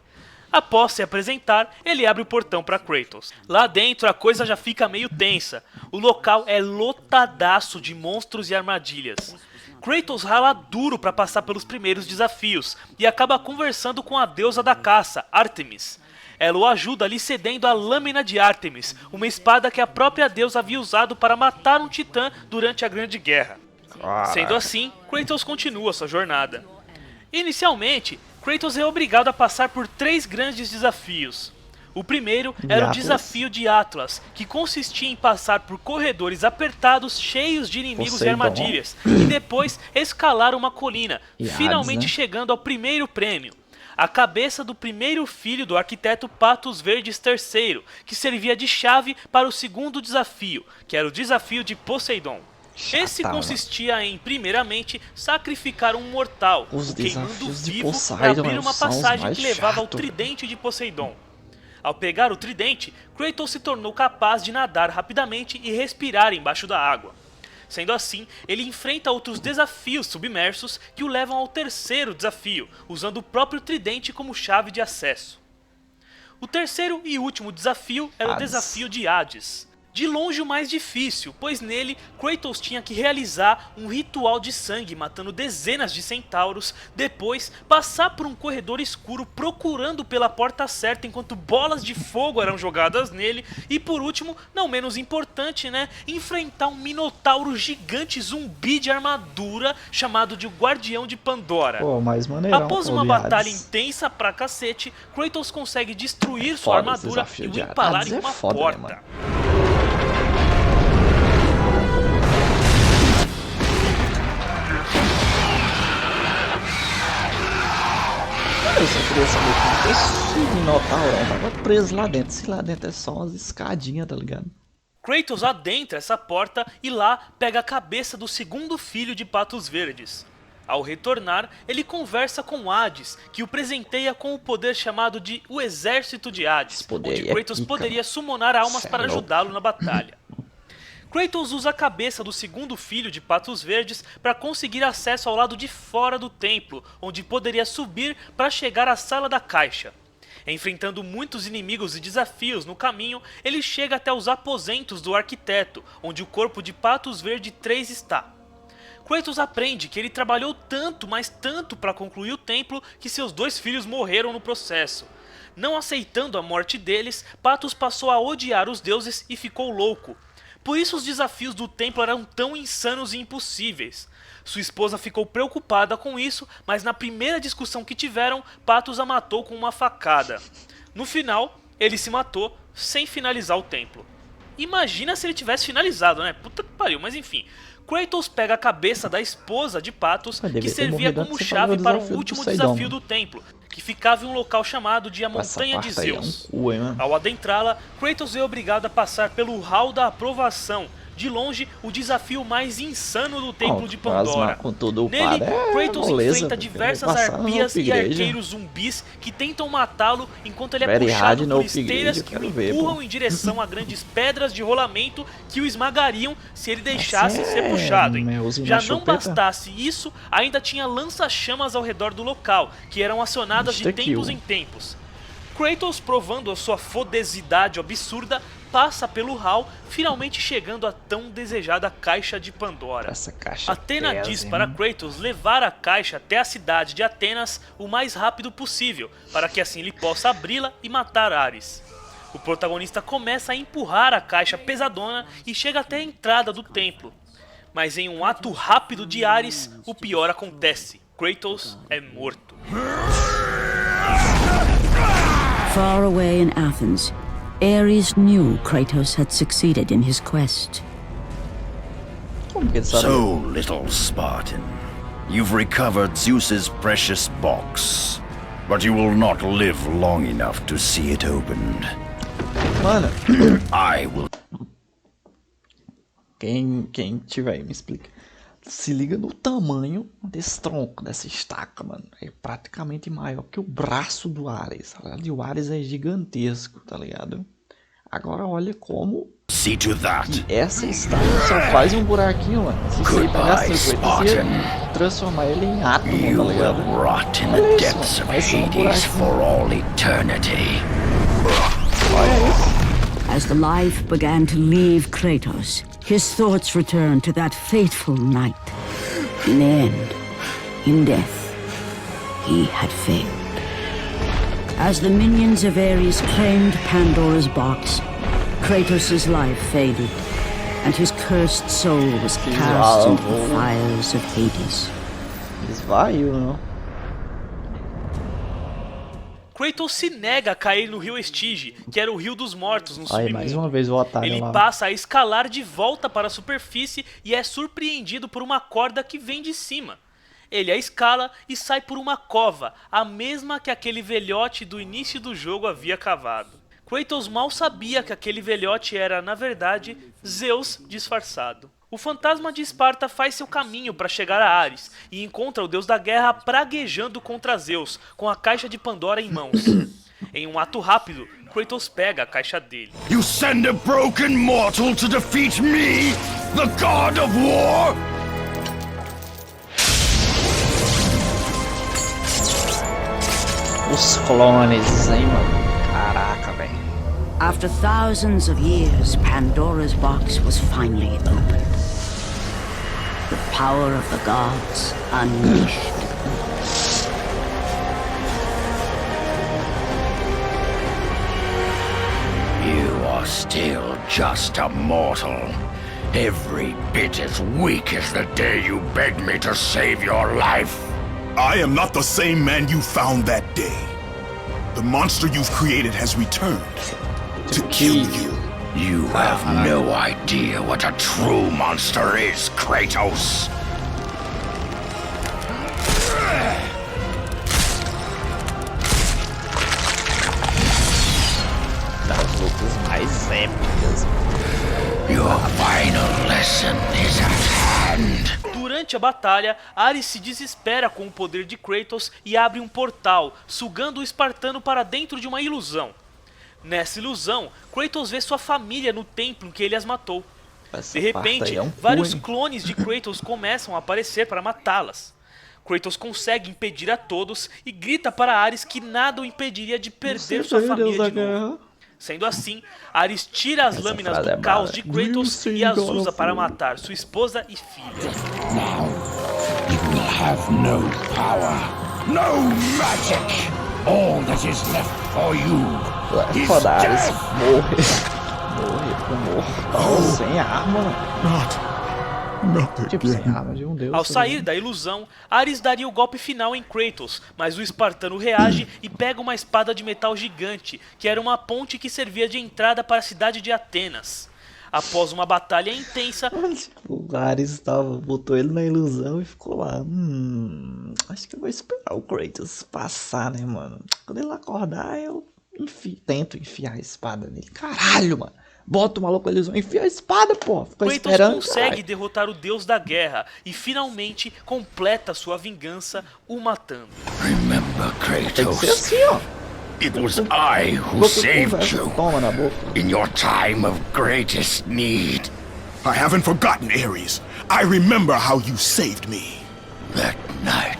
Speaker 2: Após se apresentar, ele abre o portão para Kratos. Lá dentro a coisa já fica meio tensa. O local é lotadaço de monstros e armadilhas. Kratos rala duro para passar pelos primeiros desafios e acaba conversando com a deusa da caça, Ártemis. Ela o ajuda lhe cedendo a Lâmina de Ártemis, uma espada que a própria deusa havia usado para matar um titã durante a Grande Guerra. Sendo assim, Kratos continua sua jornada. Inicialmente, Kratos é obrigado a passar por 3 grandes desafios. O primeiro era o desafio de Atlas, que consistia em passar por corredores apertados cheios de inimigos e armadilhas, e depois escalar uma colina, finalmente chegando ao primeiro prêmio, a cabeça do primeiro filho do arquiteto Patos Verdes III, que servia de chave para o segundo desafio, que era o desafio de Poseidon. Esse consistia em, primeiramente, sacrificar um mortal, queimando vivo para abrir uma passagem que levava ao tridente de Poseidon. Ao pegar o tridente, Kratos se tornou capaz de nadar rapidamente e respirar embaixo da água. Sendo assim, ele enfrenta outros desafios submersos que o levam ao terceiro desafio, usando o próprio tridente como chave de acesso. O terceiro e último desafio era o desafio de Hades. De longe o mais difícil, pois nele Kratos tinha que realizar um ritual de sangue matando dezenas de centauros, depois passar por um corredor escuro procurando pela porta certa enquanto bolas de fogo eram jogadas nele e por último, não menos importante, enfrentar um minotauro gigante zumbi de armadura chamado de Guardião de Pandora. Após uma batalha intensa pra cacete, Kratos consegue destruir sua armadura e o empalar em uma porta.
Speaker 1: Eu só queria saber como esse Minotauro tava preso lá dentro. Se lá dentro é só umas escadinhas, tá ligado?
Speaker 2: Kratos adentra essa porta e lá pega a cabeça do segundo filho de Patos Verdes. Ao retornar, ele conversa com Hades, que o presenteia com o poder chamado de o Exército de Hades, onde Kratos poderia summonar almas para ajudá-lo na batalha. Kratos usa a cabeça do segundo filho de Patos Verdes para conseguir acesso ao lado de fora do templo, onde poderia subir para chegar à Sala da Caixa. Enfrentando muitos inimigos e desafios no caminho, ele chega até os aposentos do arquiteto, onde o corpo de Patos Verde III está. Kratos aprende que ele trabalhou tanto, mas tanto para concluir o templo que seus 2 filhos morreram no processo. Não aceitando a morte deles, Patos passou a odiar os deuses e ficou louco. Por isso os desafios do templo eram tão insanos e impossíveis. Sua esposa ficou preocupada com isso, mas na primeira discussão que tiveram, Patos a matou com uma facada. No final, ele se matou sem finalizar o templo. Imagina se ele tivesse finalizado, né? Puta que pariu, mas enfim. Kratos pega a cabeça da esposa de Patos, que servia como chave para o último desafio do templo, que ficava em um local chamado de a
Speaker 1: Essa
Speaker 2: Montanha de
Speaker 1: parte aí é
Speaker 2: Zeus.
Speaker 1: cu, hein, mano?
Speaker 2: Ao adentrá-la, Kratos é obrigado a passar pelo hall da aprovação, de longe o desafio mais insano do Templo de Pandora.
Speaker 1: Com tudo
Speaker 2: Nele, Kratos
Speaker 1: moleza,
Speaker 2: enfrenta
Speaker 1: velho.
Speaker 2: diversas
Speaker 1: Passar no
Speaker 2: arpias e
Speaker 1: upgrade.
Speaker 2: arqueiros zumbis que tentam matá-lo enquanto ele é
Speaker 1: Very hard
Speaker 2: puxado
Speaker 1: no
Speaker 2: por
Speaker 1: upgrade,
Speaker 2: esteiras
Speaker 1: eu
Speaker 2: que
Speaker 1: quero
Speaker 2: o
Speaker 1: ver,
Speaker 2: empurram
Speaker 1: pô.
Speaker 2: em direção a grandes pedras de rolamento que o esmagariam se ele deixasse
Speaker 1: Essa
Speaker 2: ser
Speaker 1: é
Speaker 2: puxado. Hein?
Speaker 1: melzinho
Speaker 2: Já
Speaker 1: na
Speaker 2: não
Speaker 1: chupeta.
Speaker 2: bastasse isso, ainda tinha lança-chamas ao redor do local, que eram acionadas de
Speaker 1: Insta-kill.
Speaker 2: tempos em tempos. Kratos, provando a sua fodesidade absurda, passa pelo hall, finalmente chegando à tão desejada Caixa de Pandora.
Speaker 1: Essa caixa
Speaker 2: Atena
Speaker 1: pesa,
Speaker 2: diz
Speaker 1: hein,
Speaker 2: para
Speaker 1: mano?
Speaker 2: Kratos levar a caixa até a cidade de Atenas o mais rápido possível, para que assim ele possa abri-la e matar Ares. O protagonista começa a empurrar a caixa pesadona e chega até a entrada do templo. Mas em um ato rápido de Ares, o pior acontece. Kratos é morto.
Speaker 4: Far away in Athens, Ares knew Kratos had succeeded in his quest.
Speaker 1: Como que ele sabe?
Speaker 7: So, little Spartan, you've recovered Zeus's precious box, but you will not live long enough to see it opened.
Speaker 1: Mano,
Speaker 7: I will.
Speaker 1: quem tiver aí, me explica. Se liga no tamanho desse tronco, dessa estaca, mano. É praticamente maior que o braço do Ares. E o Ares é gigantesco, tá ligado? Agora olha como
Speaker 7: See to that.
Speaker 1: essa estaca só faz um buraquinho, mano. Se você pegar
Speaker 7: Goodbye,
Speaker 1: 50, você ia
Speaker 7: Spartan.
Speaker 1: transformar ele em átomo,
Speaker 7: You
Speaker 1: tá
Speaker 7: will
Speaker 1: ligado?
Speaker 7: rot in
Speaker 1: Olha
Speaker 7: the
Speaker 1: isso,
Speaker 7: depths of
Speaker 1: vai ser um
Speaker 7: Hades
Speaker 1: buraquinho.
Speaker 7: for all eternity.
Speaker 1: Olha isso.
Speaker 4: As the life began to leave Kratos, his thoughts returned to that fateful night. In the end, in death, he had failed. As the minions of Ares claimed Pandora's box, Kratos' life faded, and his cursed soul was cast into the fires of Hades.
Speaker 1: Esvaiu, não?
Speaker 2: Kratos se nega a cair no rio Estige, que era o rio dos mortos no
Speaker 1: Aí,
Speaker 2: submundo.
Speaker 1: mais uma vez o otário
Speaker 2: Ele
Speaker 1: lá.
Speaker 2: passa a escalar de volta para a superfície e é surpreendido por uma corda que vem de cima. Ele a escala e sai por uma cova, a mesma que aquele velhote do início do jogo havia cavado. Kratos mal sabia que aquele velhote era, na verdade, Zeus disfarçado. O fantasma de Esparta faz seu caminho para chegar a Ares e encontra o deus da guerra praguejando contra Zeus, com a caixa de Pandora em mãos. Em um ato rápido, Kratos pega a caixa dele.
Speaker 7: You send a broken mortal to defeat me, the god of war?
Speaker 1: Os clones, hein, mano? Caraca, velho.
Speaker 4: After thousands of years, Pandora's box was finally opened. The power of the gods unleashed.
Speaker 7: You are still just a mortal. Every bit as weak as the day you begged me to save your life.
Speaker 3: I am not the same man you found that day. The monster you've created has returned to kill you.
Speaker 7: You have no idea what a true monster is, Kratos.
Speaker 1: Das lutas mais épicas.
Speaker 7: Your final lesson is at hand.
Speaker 2: Durante a batalha, Ares se desespera com o poder de Kratos e abre um portal, sugando o espartano para dentro de uma ilusão. Nessa ilusão, Kratos vê sua família no templo em que ele as matou.
Speaker 1: Essa
Speaker 2: De
Speaker 1: parte
Speaker 2: repente,
Speaker 1: aí é um cu,
Speaker 2: vários
Speaker 1: hein?
Speaker 2: clones de Kratos começam a aparecer para matá-las. Kratos consegue impedir a todos e grita para Ares que nada o impediria de perder sua família de novo. Sendo assim, Ares tira as lâminas
Speaker 1: frase é
Speaker 2: do caos
Speaker 1: mara.
Speaker 2: de Kratos e as usa para matar sua esposa e filha.
Speaker 7: You will have no power, no magic. All that is left for you is
Speaker 1: Foda, Ares
Speaker 7: death.
Speaker 1: morrer com morro. Sem arma, mano.
Speaker 3: Not
Speaker 1: Tipo, sem
Speaker 3: again.
Speaker 1: arma de um deus.
Speaker 2: Ao
Speaker 1: tá
Speaker 2: sair
Speaker 1: ligado?
Speaker 2: da ilusão, Ares daria o golpe final em Kratos, mas o espartano reage e pega uma espada de metal gigante, que era uma ponte que servia de entrada para a cidade de Atenas. após uma batalha intensa.
Speaker 1: O Ares botou ele na ilusão e ficou lá. Acho que eu vou esperar o Kratos passar, né, mano? Quando ele acordar, eu tento enfiar a espada nele. Caralho, mano. Bota o maluco na ilusão, enfia a espada, pô. Fica
Speaker 2: Kratos
Speaker 1: esperando,
Speaker 2: consegue
Speaker 1: caralho.
Speaker 2: derrotar o deus da guerra e finalmente completa sua vingança, o matando.
Speaker 7: Remember,
Speaker 1: Tem que ser
Speaker 7: Kratos.
Speaker 1: assim, ó.
Speaker 7: It was I who
Speaker 1: Boca
Speaker 7: saved
Speaker 1: conversa,
Speaker 7: you
Speaker 1: toma na boca.
Speaker 7: in your time of greatest need.
Speaker 3: I haven't forgotten, Ares. I remember how you saved me.
Speaker 7: That night,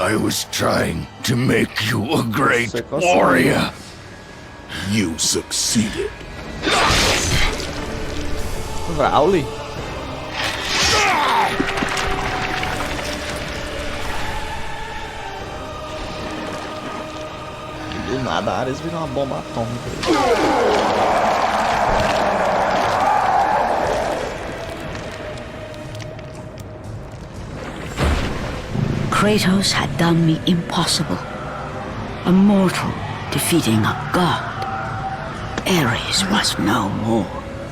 Speaker 7: I was trying to make you a great
Speaker 1: Você conseguiu.
Speaker 7: warrior.
Speaker 3: You succeeded.
Speaker 1: Brawley? E do nada a Ares vira uma bomba atômica.
Speaker 4: Kratos had done the impossible. A mortal defeating a god. Ares was no more.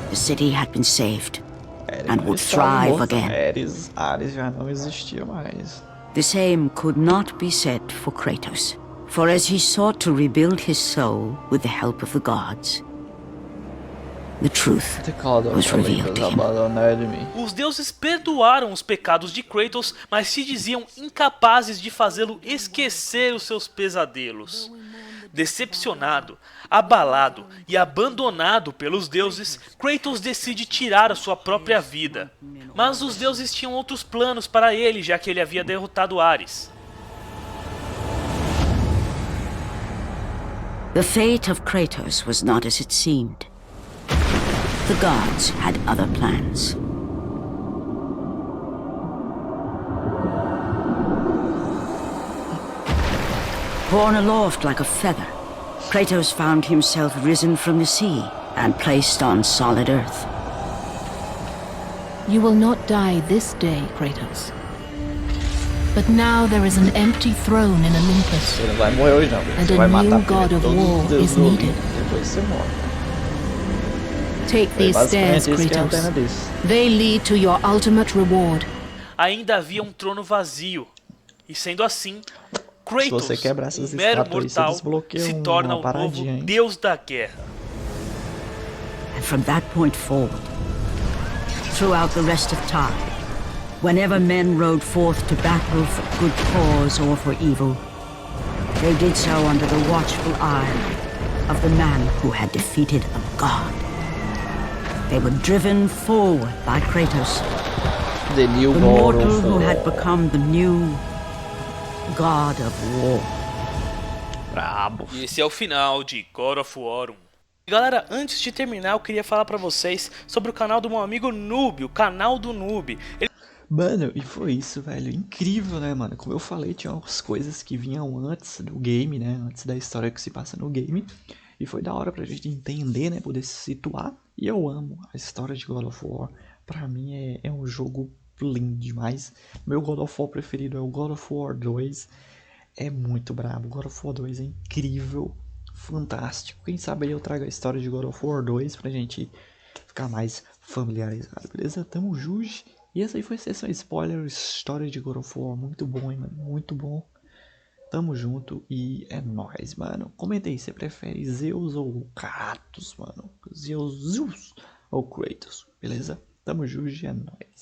Speaker 4: The city had been saved and would thrive again.
Speaker 1: Ares já não existia mais.
Speaker 4: The same could not be said for Kratos, for as he sought to rebuild his soul with the help of the gods, the truth
Speaker 1: The God of
Speaker 4: was revealed
Speaker 1: Olympus
Speaker 4: to him.
Speaker 1: abandoned me.
Speaker 2: Os deuses perdoaram os pecados de Kratos, mas se diziam incapazes de fazê-lo esquecer os seus pesadelos. Decepcionado, abalado e abandonado pelos deuses, Kratos decide tirar a sua própria vida. Mas os deuses tinham outros planos para ele, já que ele havia derrotado Ares.
Speaker 4: The fate of Kratos was not as it seemed. The gods had other plans. Borne aloft like a feather, Kratos found himself risen from the sea and placed on solid earth.
Speaker 6: You will not die this day, Kratos. But now there is an empty throne in Olympus.
Speaker 1: Você não vai morrer hoje não,
Speaker 6: And
Speaker 1: você
Speaker 6: a
Speaker 1: vai
Speaker 6: new
Speaker 1: matar
Speaker 6: God of
Speaker 1: todos os
Speaker 6: war
Speaker 1: deuses
Speaker 6: is
Speaker 1: do
Speaker 6: needed.
Speaker 1: Olimpo, depois você morre.
Speaker 6: Take
Speaker 1: Foi
Speaker 6: these stairs,
Speaker 1: basicamente isso que a antena
Speaker 6: Kratos.
Speaker 1: disse.
Speaker 6: They lead to your ultimate reward.
Speaker 2: Ainda havia um trono vazio. E sendo assim,
Speaker 1: Se
Speaker 2: Kratos,
Speaker 1: você quebrar essas
Speaker 2: um mero
Speaker 1: estátuas aí, você
Speaker 2: mortal,
Speaker 1: desbloqueia
Speaker 2: se
Speaker 1: uma
Speaker 2: torna o novo
Speaker 1: paradinha, hein?
Speaker 2: deus da guerra.
Speaker 4: And from that point forward, throughout the rest of time, whenever men rode forth to battle for good cause or for evil, they did so under the watchful eye of the man who had defeated a god. They were driven forward by Kratos,
Speaker 1: The New
Speaker 4: the
Speaker 1: God
Speaker 4: mortal
Speaker 1: of
Speaker 4: who had
Speaker 1: War.
Speaker 4: become the new god of war.
Speaker 1: Brabo.
Speaker 2: E esse é o final de God of War 1. E galera, antes de terminar, eu queria falar pra vocês sobre o canal do meu amigo Noob, o canal do Noob.
Speaker 1: Mano, e foi isso, velho. Incrível, né, mano? Como eu falei, tinha umas coisas que vinham antes do game, né? Antes da história que se passa no game. E foi da hora pra gente entender, né? Poder se situar. E eu amo a história de God of War. Pra mim é um jogo lindo demais. Meu God of War preferido é o God of War 2. É muito brabo. God of War 2 é incrível. Fantástico. Quem sabe aí eu trago a história de God of War 2 pra gente ficar mais familiarizado, beleza? Tamo junto. E essa aí foi a sessão spoiler, história de God of War. Muito bom, hein, mano? Muito bom. Tamo junto e é nóis, mano. Comenta aí, você prefere Zeus ou Kratos, mano? Zeus ou Kratos, beleza? Tamo junto e é nóis.